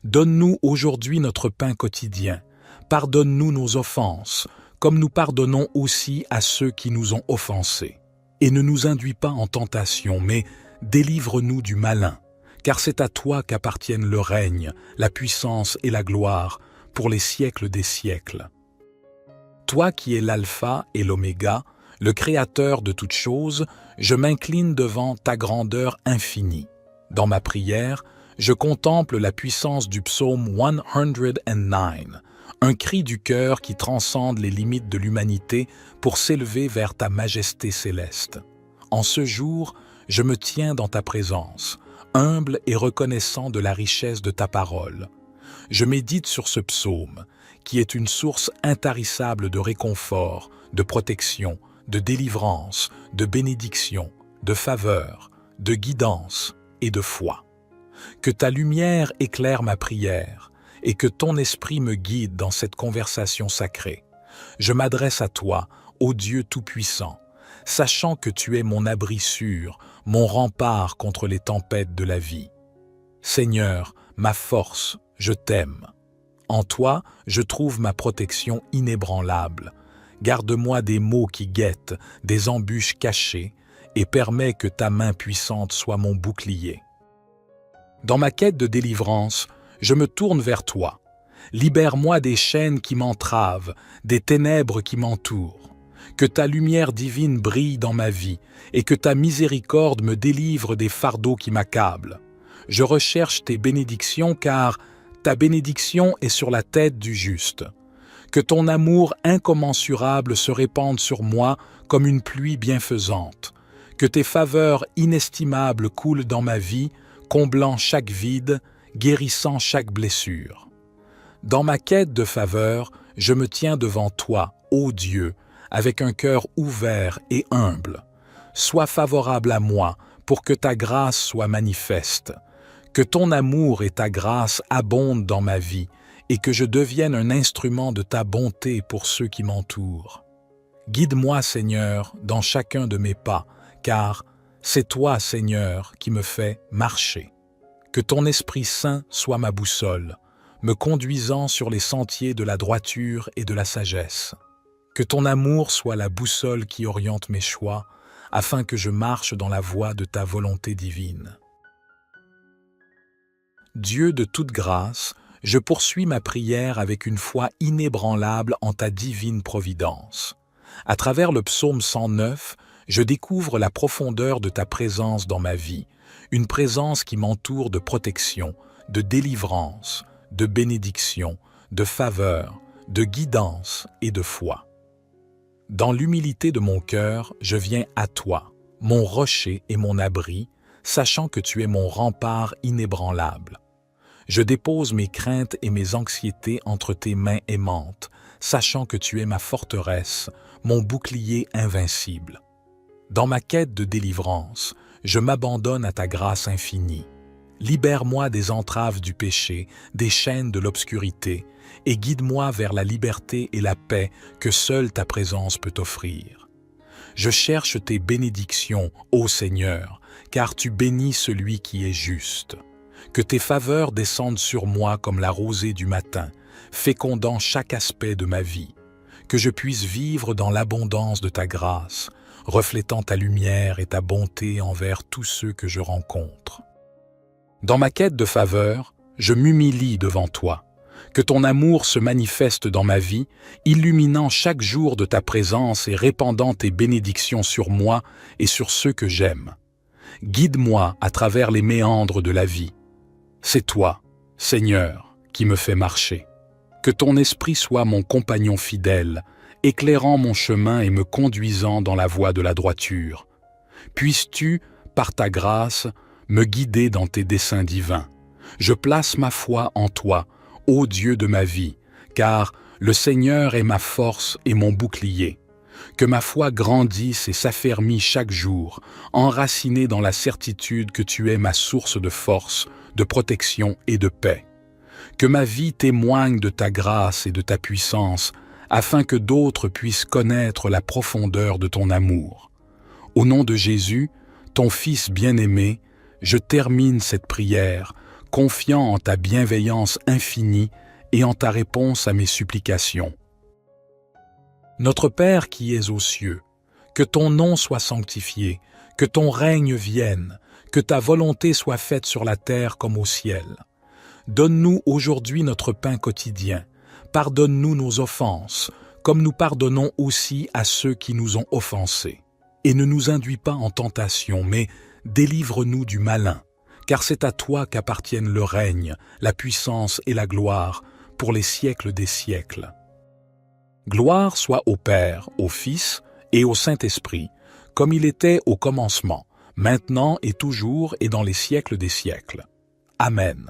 Donne-nous aujourd'hui notre pain quotidien. Pardonne-nous nos offenses, comme nous pardonnons aussi à ceux qui nous ont offensés. Et ne nous induis pas en tentation, mais délivre-nous du malin, car c'est à toi qu'appartiennent le règne, la puissance et la gloire, pour les siècles des siècles. Toi qui es l'alpha et l'oméga, le Créateur de toutes choses, je m'incline devant ta grandeur infinie. Dans ma prière, je contemple la puissance du psaume 109, un cri du cœur qui transcende les limites de l'humanité pour s'élever vers ta majesté céleste. En ce jour, je me tiens dans ta présence, humble et reconnaissant de la richesse de ta parole. Je médite sur ce psaume, qui est une source intarissable de réconfort, de protection, de délivrance, de bénédiction, de faveur, de guidance et de foi. Que ta lumière éclaire ma prière et que ton esprit me guide dans cette conversation sacrée. Je m'adresse à toi, ô Dieu Tout-Puissant, sachant que tu es mon abri sûr, mon rempart contre les tempêtes de la vie. Seigneur, ma force, je t'aime. En toi, je trouve ma protection inébranlable. Garde-moi des maux qui guettent, des embûches cachées, et permets que ta main puissante soit mon bouclier. Dans ma quête de délivrance, je me tourne vers toi. Libère-moi des chaînes qui m'entravent, des ténèbres qui m'entourent. Que ta lumière divine brille dans ma vie, et que ta miséricorde me délivre des fardeaux qui m'accablent. Je recherche tes bénédictions, car ta bénédiction est sur la tête du juste. Que ton amour incommensurable se répande sur moi comme une pluie bienfaisante. Que tes faveurs inestimables coulent dans ma vie, comblant chaque vide, guérissant chaque blessure. Dans ma quête de faveur, je me tiens devant toi, ô Dieu, avec un cœur ouvert et humble. Sois favorable à moi pour que ta grâce soit manifeste. Que ton amour et ta grâce abondent dans ma vie, et que je devienne un instrument de ta bonté pour ceux qui m'entourent. Guide-moi, Seigneur, dans chacun de mes pas, car c'est toi, Seigneur, qui me fais marcher. Que ton Esprit Saint soit ma boussole, me conduisant sur les sentiers de la droiture et de la sagesse. Que ton amour soit la boussole qui oriente mes choix, afin que je marche dans la voie de ta volonté divine. Dieu de toute grâce, je poursuis ma prière avec une foi inébranlable en ta divine providence. À travers le psaume 109, je découvre la profondeur de ta présence dans ma vie, une présence qui m'entoure de protection, de délivrance, de bénédiction, de faveur, de guidance et de foi. Dans l'humilité de mon cœur, je viens à toi, mon rocher et mon abri, sachant que tu es mon rempart inébranlable. Je dépose mes craintes et mes anxiétés entre tes mains aimantes, sachant que tu es ma forteresse, mon bouclier invincible. Dans ma quête de délivrance, je m'abandonne à ta grâce infinie. Libère-moi des entraves du péché, des chaînes de l'obscurité, et guide-moi vers la liberté et la paix que seule ta présence peut offrir. Je cherche tes bénédictions, ô Seigneur, car tu bénis celui qui est juste. Que tes faveurs descendent sur moi comme la rosée du matin, fécondant chaque aspect de ma vie. Que je puisse vivre dans l'abondance de ta grâce, reflétant ta lumière et ta bonté envers tous ceux que je rencontre. Dans ma quête de faveur, je m'humilie devant toi. Que ton amour se manifeste dans ma vie, illuminant chaque jour de ta présence et répandant tes bénédictions sur moi et sur ceux que j'aime. Guide-moi à travers les méandres de la vie. C'est toi, Seigneur, qui me fais marcher. Que ton esprit soit mon compagnon fidèle, éclairant mon chemin et me conduisant dans la voie de la droiture. Puisses-tu, par ta grâce, me guider dans tes desseins divins. Je place ma foi en toi, ô Dieu de ma vie, car le Seigneur est ma force et mon bouclier. Que ma foi grandisse et s'affermisse chaque jour, enracinée dans la certitude que tu es ma source de force, de protection et de paix. Que ma vie témoigne de ta grâce et de ta puissance, afin que d'autres puissent connaître la profondeur de ton amour. Au nom de Jésus, ton Fils bien-aimé, je termine cette prière, confiant en ta bienveillance infinie et en ta réponse à mes supplications. Notre Père qui es aux cieux, que ton nom soit sanctifié, que ton règne vienne, que ta volonté soit faite sur la terre comme au ciel. Donne-nous aujourd'hui notre pain quotidien. Pardonne-nous nos offenses, comme nous pardonnons aussi à ceux qui nous ont offensés. Et ne nous induis pas en tentation, mais délivre-nous du malin, car c'est à toi qu'appartiennent le règne, la puissance et la gloire, pour les siècles des siècles. Gloire soit au Père, au Fils et au Saint-Esprit, comme il était au commencement, maintenant et toujours et dans les siècles des siècles. Amen.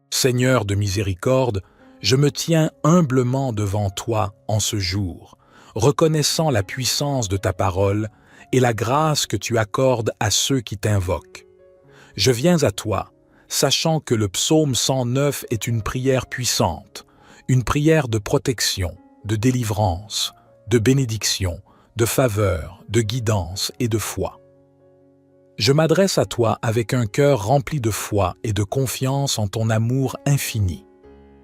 Seigneur de miséricorde, je me tiens humblement devant toi en ce jour, reconnaissant la puissance de ta parole et la grâce que tu accordes à ceux qui t'invoquent. Je viens à toi, sachant que le psaume 109 est une prière puissante, une prière de protection, de délivrance, de bénédiction, de faveur, de guidance et de foi. Je m'adresse à toi avec un cœur rempli de foi et de confiance en ton amour infini.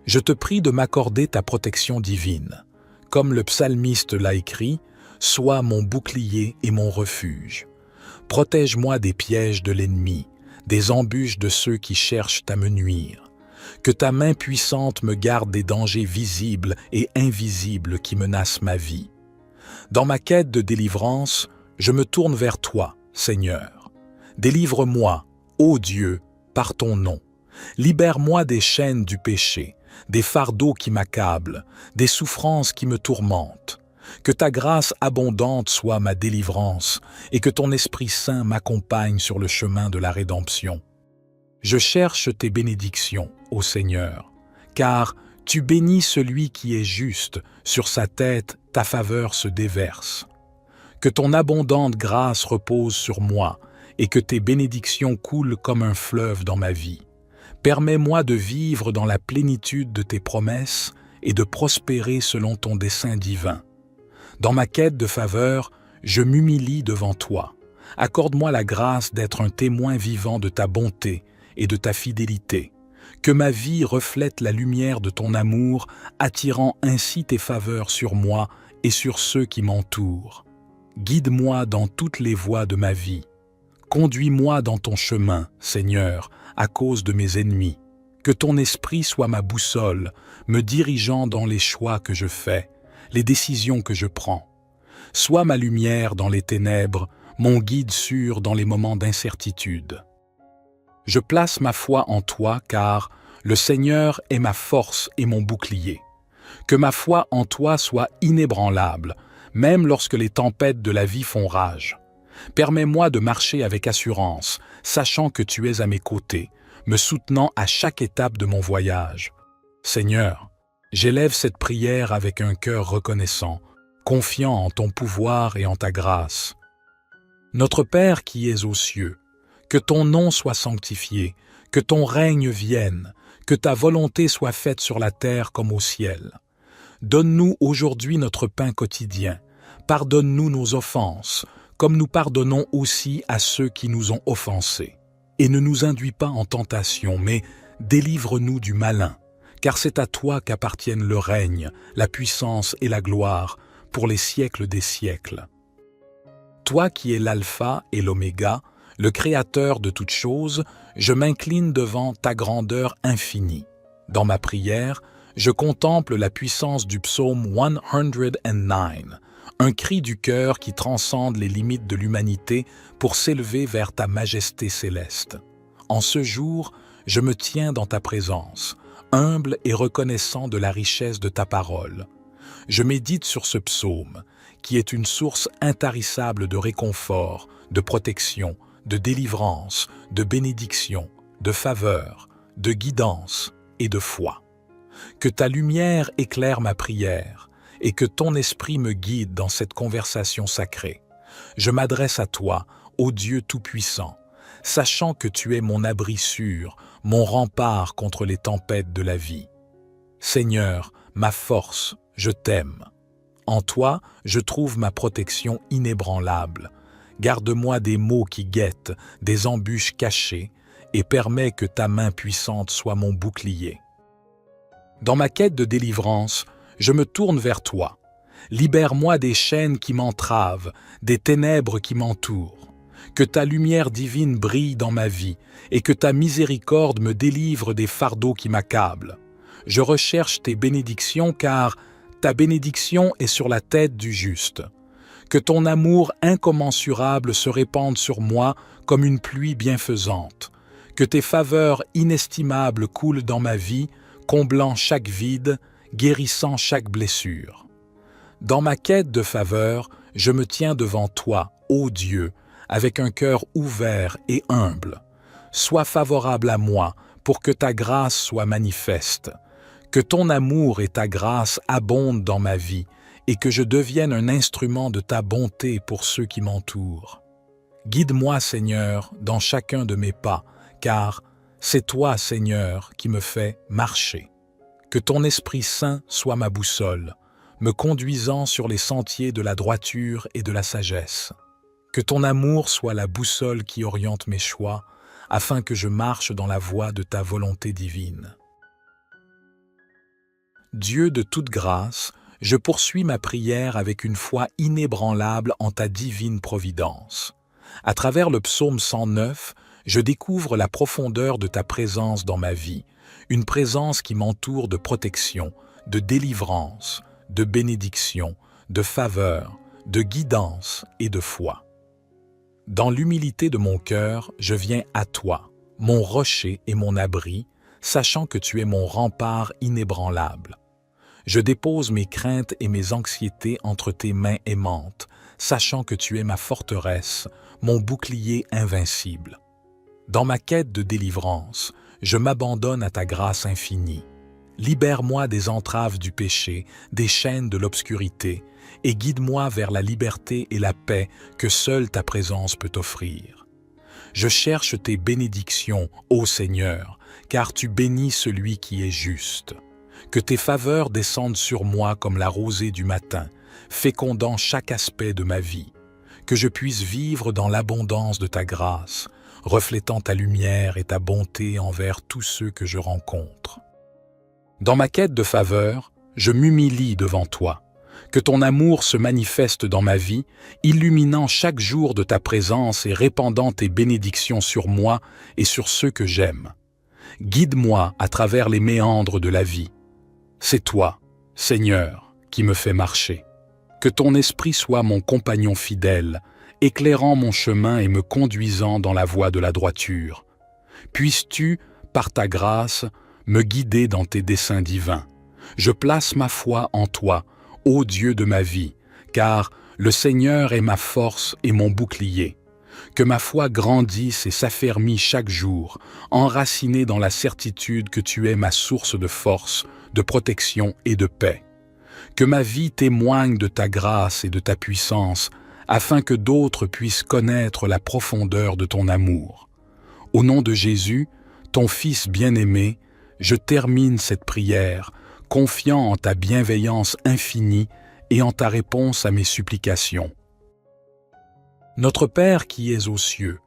Je te prie de m'accorder ta protection divine. Comme le psalmiste l'a écrit, « Sois mon bouclier et mon refuge. Protège-moi des pièges de l'ennemi, des embûches de ceux qui cherchent à me nuire. Que ta main puissante me garde des dangers visibles et invisibles qui menacent ma vie. Dans ma quête de délivrance, je me tourne vers toi, Seigneur. Délivre-moi, ô Dieu, par ton nom. Libère-moi des chaînes du péché, des fardeaux qui m'accablent, des souffrances qui me tourmentent. Que ta grâce abondante soit ma délivrance et que ton Esprit Saint m'accompagne sur le chemin de la rédemption. Je cherche tes bénédictions, ô Seigneur, car tu bénis celui qui est juste, sur sa tête ta faveur se déverse. Que ton abondante grâce repose sur moi et que tes bénédictions coulent comme un fleuve dans ma vie. Permets-moi de vivre dans la plénitude de tes promesses et de prospérer selon ton dessein divin. Dans ma quête de faveur, je m'humilie devant toi, Accorde-moi la grâce d'être un témoin vivant de ta bonté et de ta fidélité. Que ma vie reflète la lumière de ton amour, attirant ainsi tes faveurs sur moi et sur ceux qui m'entourent. Guide-moi dans toutes les voies de ma vie. Conduis-moi dans ton chemin, Seigneur, à cause de mes ennemis. Que ton esprit soit ma boussole, me dirigeant dans les choix que je fais, les décisions que je prends. Sois ma lumière dans les ténèbres, mon guide sûr dans les moments d'incertitude. Je place ma foi en toi car le Seigneur est ma force et mon bouclier. Que ma foi en toi soit inébranlable, même lorsque les tempêtes de la vie font rage. Permets-moi de marcher avec assurance, sachant que tu es à mes côtés, me soutenant à chaque étape de mon voyage. Seigneur, j'élève cette prière avec un cœur reconnaissant, confiant en ton pouvoir et en ta grâce. Notre Père qui es aux cieux, que ton nom soit sanctifié, que ton règne vienne, que ta volonté soit faite sur la terre comme au ciel. Donne-nous aujourd'hui notre pain quotidien. Pardonne-nous nos offenses, comme nous pardonnons aussi à ceux qui nous ont offensés. Et ne nous induis pas en tentation, mais délivre-nous du malin, car c'est à toi qu'appartiennent le règne, la puissance et la gloire, pour les siècles des siècles. Toi qui es l'alpha et l'oméga, le créateur de toutes choses, je m'incline devant ta grandeur infinie. Dans ma prière, je contemple la puissance du psaume 109, un cri du cœur qui transcende les limites de l'humanité pour s'élever vers ta majesté céleste. En ce jour, je me tiens dans ta présence, humble et reconnaissant de la richesse de ta parole. Je médite sur ce psaume, qui est une source intarissable de réconfort, de protection, de délivrance, de bénédiction, de faveur, de guidance et de foi. Que ta lumière éclaire ma prière et que ton esprit me guide dans cette conversation sacrée. Je m'adresse à toi, ô Dieu Tout-Puissant, sachant que tu es mon abri sûr, mon rempart contre les tempêtes de la vie. Seigneur, ma force, je t'aime. En toi, je trouve ma protection inébranlable. Garde-moi des maux qui guettent, des embûches cachées, et permets que ta main puissante soit mon bouclier. Dans ma quête de délivrance, je me tourne vers toi. Libère-moi des chaînes qui m'entravent, des ténèbres qui m'entourent. Que ta lumière divine brille dans ma vie et que ta miséricorde me délivre des fardeaux qui m'accablent. Je recherche tes bénédictions car ta bénédiction est sur la tête du juste. Que ton amour incommensurable se répande sur moi comme une pluie bienfaisante. Que tes faveurs inestimables coulent dans ma vie, comblant chaque vide, guérissant chaque blessure. Dans ma quête de faveur, je me tiens devant toi, ô Dieu, avec un cœur ouvert et humble. Sois favorable à moi pour que ta grâce soit manifeste. Que ton amour et ta grâce abondent dans ma vie et que je devienne un instrument de ta bonté pour ceux qui m'entourent. Guide-moi, Seigneur, dans chacun de mes pas, car c'est toi, Seigneur, qui me fais marcher. Que ton Esprit Saint soit ma boussole, me conduisant sur les sentiers de la droiture et de la sagesse. Que ton amour soit la boussole qui oriente mes choix, afin que je marche dans la voie de ta volonté divine. Dieu de toute grâce, je poursuis ma prière avec une foi inébranlable en ta divine providence. À travers le psaume 109, je découvre la profondeur de ta présence dans ma vie, une présence qui m'entoure de protection, de délivrance, de bénédiction, de faveur, de guidance et de foi. Dans l'humilité de mon cœur, je viens à toi, mon rocher et mon abri, sachant que tu es mon rempart inébranlable. Je dépose mes craintes et mes anxiétés entre tes mains aimantes, sachant que tu es ma forteresse, mon bouclier invincible. Dans ma quête de délivrance, je m'abandonne à ta grâce infinie. Libère-moi des entraves du péché, des chaînes de l'obscurité, et guide-moi vers la liberté et la paix que seule ta présence peut offrir. Je cherche tes bénédictions, ô Seigneur, car tu bénis celui qui est juste. Que tes faveurs descendent sur moi comme la rosée du matin, fécondant chaque aspect de ma vie. que je puisse vivre dans l'abondance de ta grâce, reflétant ta lumière et ta bonté envers tous ceux que je rencontre. Dans ma quête de faveur, je m'humilie devant toi. Que ton amour se manifeste dans ma vie, illuminant chaque jour de ta présence et répandant tes bénédictions sur moi et sur ceux que j'aime. Guide-moi à travers les méandres de la vie. C'est toi, Seigneur, qui me fais marcher. Que ton esprit soit mon compagnon fidèle, éclairant mon chemin et me conduisant dans la voie de la droiture. Puisses-tu, par ta grâce, me guider dans tes desseins divins. Je place ma foi en toi, ô Dieu de ma vie, car le Seigneur est ma force et mon bouclier. Que ma foi grandisse et s'affermisse chaque jour, enracinée dans la certitude que tu es ma source de force, de protection et de paix. Que ma vie témoigne de ta grâce et de ta puissance, afin que d'autres puissent connaître la profondeur de ton amour. Au nom de Jésus, ton Fils bien-aimé, je termine cette prière, confiant en ta bienveillance infinie et en ta réponse à mes supplications. Notre Père qui es aux cieux,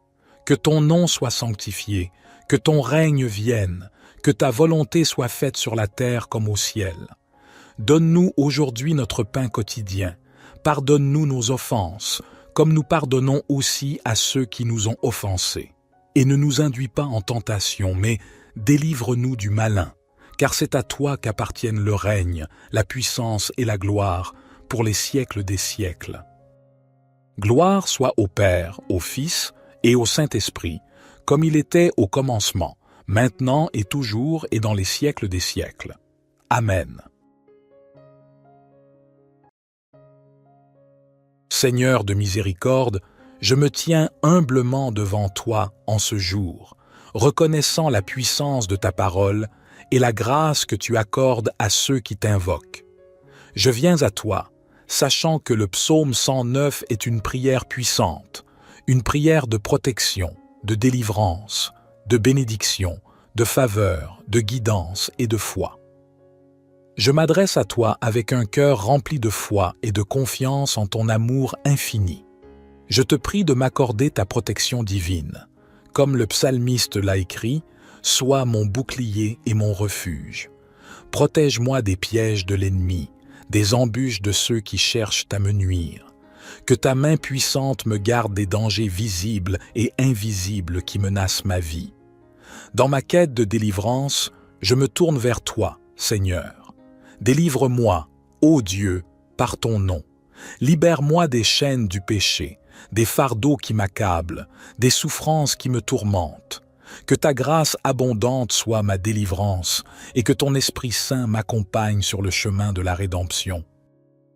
que ton nom soit sanctifié, que ton règne vienne, que ta volonté soit faite sur la terre comme au ciel. Donne-nous aujourd'hui notre pain quotidien. Pardonne-nous nos offenses, comme nous pardonnons aussi à ceux qui nous ont offensés. Et ne nous induis pas en tentation, mais délivre-nous du malin, car c'est à toi qu'appartiennent le règne, la puissance et la gloire, pour les siècles des siècles. Gloire soit au Père, au Fils et au Saint-Esprit, comme il était au commencement, maintenant et toujours et dans les siècles des siècles. Amen. Seigneur de miséricorde, je me tiens humblement devant toi en ce jour, reconnaissant la puissance de ta parole et la grâce que tu accordes à ceux qui t'invoquent. Je viens à toi, sachant que le psaume 109 est une prière puissante, une prière de protection, de délivrance, de bénédiction, de faveur, de guidance et de foi. Je m'adresse à toi avec un cœur rempli de foi et de confiance en ton amour infini. Je te prie de m'accorder ta protection divine. Comme le psalmiste l'a écrit, « Sois mon bouclier et mon refuge. Protège-moi des pièges de l'ennemi, des embûches de ceux qui cherchent à me nuire. Que ta main puissante me garde des dangers visibles et invisibles qui menacent ma vie. Dans ma quête de délivrance, je me tourne vers toi, Seigneur. Délivre-moi, ô Dieu, par ton nom. Libère-moi des chaînes du péché, des fardeaux qui m'accablent, des souffrances qui me tourmentent. Que ta grâce abondante soit ma délivrance et que ton Esprit Saint m'accompagne sur le chemin de la rédemption.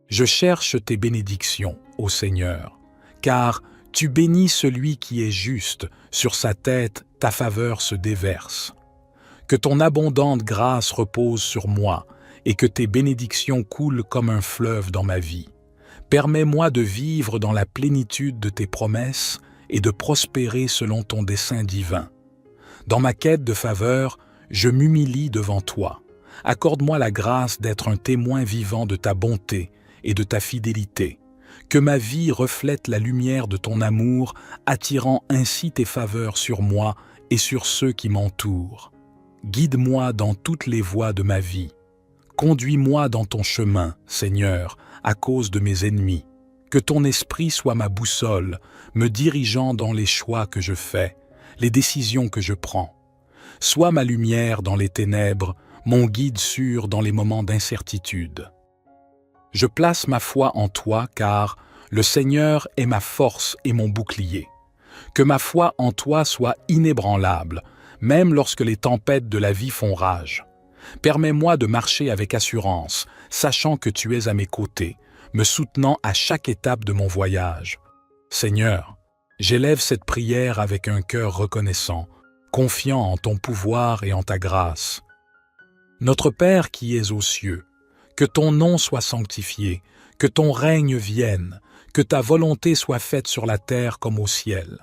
Je cherche tes bénédictions, ô Seigneur, car tu bénis celui qui est juste, sur sa tête ta faveur se déverse. Que ton abondante grâce repose sur moi et que tes bénédictions coulent comme un fleuve dans ma vie. Permets-moi de vivre dans la plénitude de tes promesses et de prospérer selon ton dessein divin. Dans ma quête de faveur, je m'humilie devant toi. Accorde-moi la grâce d'être un témoin vivant de ta bonté et de ta fidélité. Que ma vie reflète la lumière de ton amour, attirant ainsi tes faveurs sur moi et sur ceux qui m'entourent. Guide-moi dans toutes les voies de ma vie. Conduis-moi dans ton chemin, Seigneur, à cause de mes ennemis. Que ton esprit soit ma boussole, me dirigeant dans les choix que je fais, les décisions que je prends. Sois ma lumière dans les ténèbres, mon guide sûr dans les moments d'incertitude. Je place ma foi en toi car le Seigneur est ma force et mon bouclier. Que ma foi en toi soit inébranlable, même lorsque les tempêtes de la vie font rage. Permets-moi de marcher avec assurance, sachant que tu es à mes côtés, me soutenant à chaque étape de mon voyage. Seigneur, j'élève cette prière avec un cœur reconnaissant, confiant en ton pouvoir et en ta grâce. Notre Père qui es aux cieux, que ton nom soit sanctifié, que ton règne vienne, que ta volonté soit faite sur la terre comme au ciel.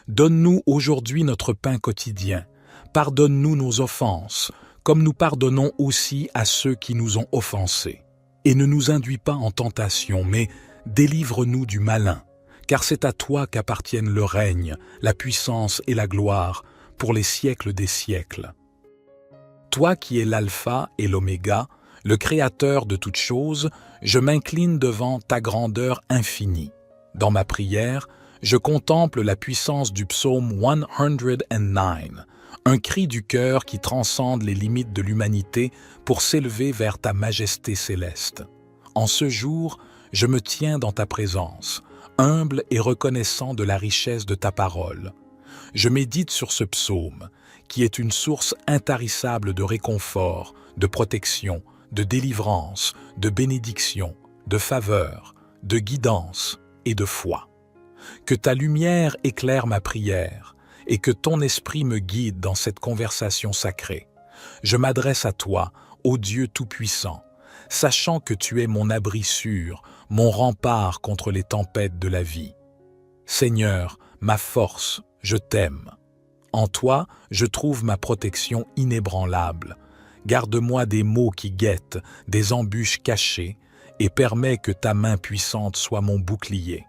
Donne-nous aujourd'hui notre pain quotidien, pardonne-nous nos offenses, comme nous pardonnons aussi à ceux qui nous ont offensés. Et ne nous induis pas en tentation, mais délivre-nous du malin, car c'est à toi qu'appartiennent le règne, la puissance et la gloire pour les siècles des siècles. Toi qui es l'alpha et l'oméga, le créateur de toutes choses, je m'incline devant ta grandeur infinie. Dans ma prière, je contemple la puissance du psaume 109, un cri du cœur qui transcende les limites de l'humanité pour s'élever vers ta majesté céleste. En ce jour, je me tiens dans ta présence, humble et reconnaissant de la richesse de ta parole. Je médite sur ce psaume, qui est une source intarissable de réconfort, de protection, de délivrance, de bénédiction, de faveur, de guidance et de foi. Que ta lumière éclaire ma prière et que ton esprit me guide dans cette conversation sacrée. Je m'adresse à toi, ô Dieu Tout-Puissant, sachant que tu es mon abri sûr, mon rempart contre les tempêtes de la vie. Seigneur, ma force, je t'aime. En toi, je trouve ma protection inébranlable. Garde-moi des maux qui guettent, des embûches cachées, et permets que ta main puissante soit mon bouclier.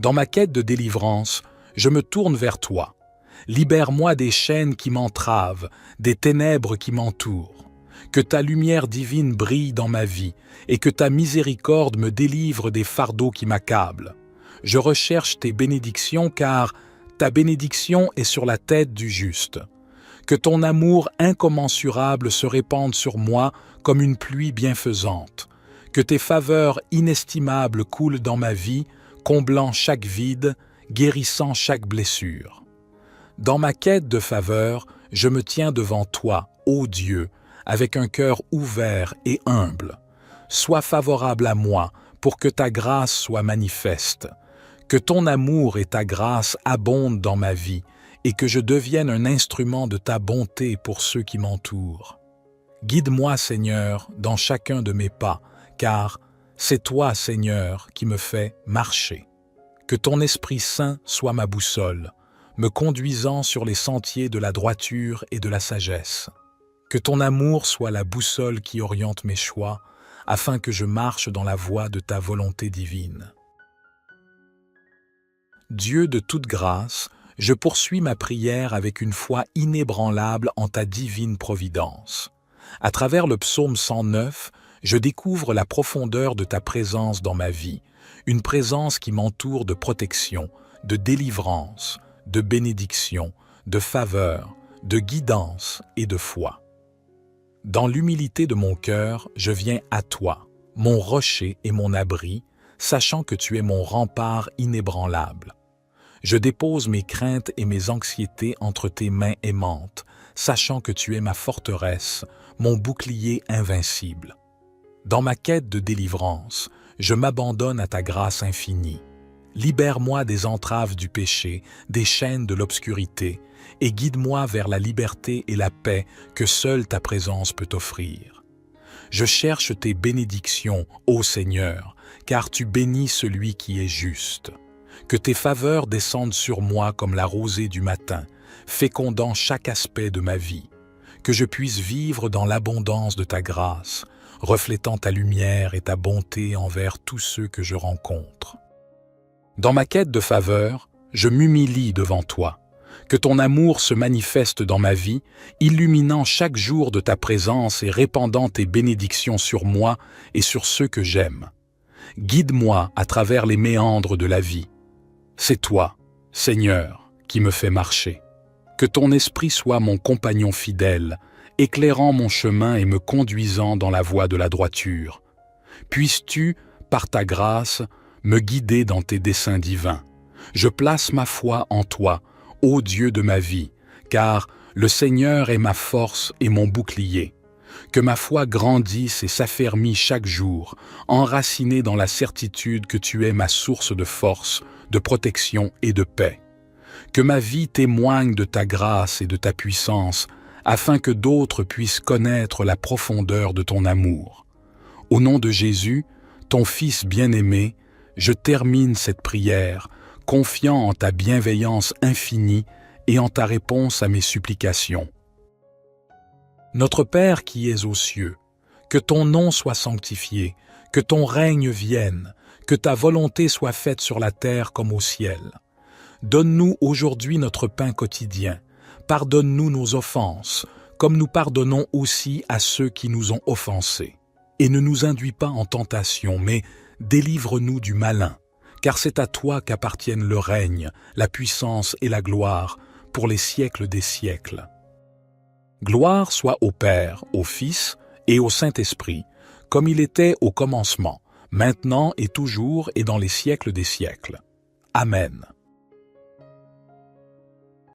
Dans ma quête de délivrance, je me tourne vers toi. Libère-moi des chaînes qui m'entravent, des ténèbres qui m'entourent. Que ta lumière divine brille dans ma vie et que ta miséricorde me délivre des fardeaux qui m'accablent. Je recherche tes bénédictions car ta bénédiction est sur la tête du juste. Que ton amour incommensurable se répande sur moi comme une pluie bienfaisante. Que tes faveurs inestimables coulent dans ma vie, comblant chaque vide, guérissant chaque blessure. Dans ma quête de faveur, je me tiens devant toi, ô Dieu, avec un cœur ouvert et humble. Sois favorable à moi pour que ta grâce soit manifeste. Que ton amour et ta grâce abondent dans ma vie et que je devienne un instrument de ta bonté pour ceux qui m'entourent. Guide-moi, Seigneur, dans chacun de mes pas, car c'est toi, Seigneur, qui me fais marcher. Que ton Esprit Saint soit ma boussole, me conduisant sur les sentiers de la droiture et de la sagesse. Que ton amour soit la boussole qui oriente mes choix, afin que je marche dans la voie de ta volonté divine. Dieu de toute grâce, je poursuis ma prière avec une foi inébranlable en ta divine providence. À travers le psaume 109, je découvre la profondeur de ta présence dans ma vie, une présence qui m'entoure de protection, de délivrance, de bénédiction, de faveur, de guidance et de foi. Dans l'humilité de mon cœur, je viens à toi, mon rocher et mon abri, sachant que tu es mon rempart inébranlable. Je dépose mes craintes et mes anxiétés entre tes mains aimantes, sachant que tu es ma forteresse, mon bouclier invincible. Dans ma quête de délivrance, je m'abandonne à ta grâce infinie. Libère-moi des entraves du péché, des chaînes de l'obscurité, et guide-moi vers la liberté et la paix que seule ta présence peut offrir. Je cherche tes bénédictions, ô Seigneur, car tu bénis celui qui est juste. Que tes faveurs descendent sur moi comme la rosée du matin, fécondant chaque aspect de ma vie. Que je puisse vivre dans l'abondance de ta grâce, reflétant ta lumière et ta bonté envers tous ceux que je rencontre. Dans ma quête de faveur, je m'humilie devant toi. Que ton amour se manifeste dans ma vie, illuminant chaque jour de ta présence et répandant tes bénédictions sur moi et sur ceux que j'aime. Guide-moi à travers les méandres de la vie. C'est toi, Seigneur, qui me fais marcher. Que ton esprit soit mon compagnon fidèle, éclairant mon chemin et me conduisant dans la voie de la droiture. Puisses-tu, par ta grâce, me guider dans tes desseins divins. Je place ma foi en toi, ô Dieu de ma vie, car le Seigneur est ma force et mon bouclier. Que ma foi grandisse et s'affermisse chaque jour, enracinée dans la certitude que tu es ma source de force, de protection et de paix. Que ma vie témoigne de ta grâce et de ta puissance, afin que d'autres puissent connaître la profondeur de ton amour. Au nom de Jésus, ton Fils bien-aimé, je termine cette prière, confiant en ta bienveillance infinie et en ta réponse à mes supplications. Notre Père qui es aux cieux, que ton nom soit sanctifié, que ton règne vienne, Que ta volonté soit faite sur la terre comme au ciel. Donne-nous aujourd'hui notre pain quotidien. Pardonne-nous nos offenses, comme nous pardonnons aussi à ceux qui nous ont offensés. Et ne nous induis pas en tentation, mais délivre-nous du malin, car c'est à toi qu'appartiennent le règne, la puissance et la gloire, pour les siècles des siècles. Gloire soit au Père, au Fils et au Saint-Esprit, comme il était au commencement, maintenant et toujours et dans les siècles des siècles. Amen.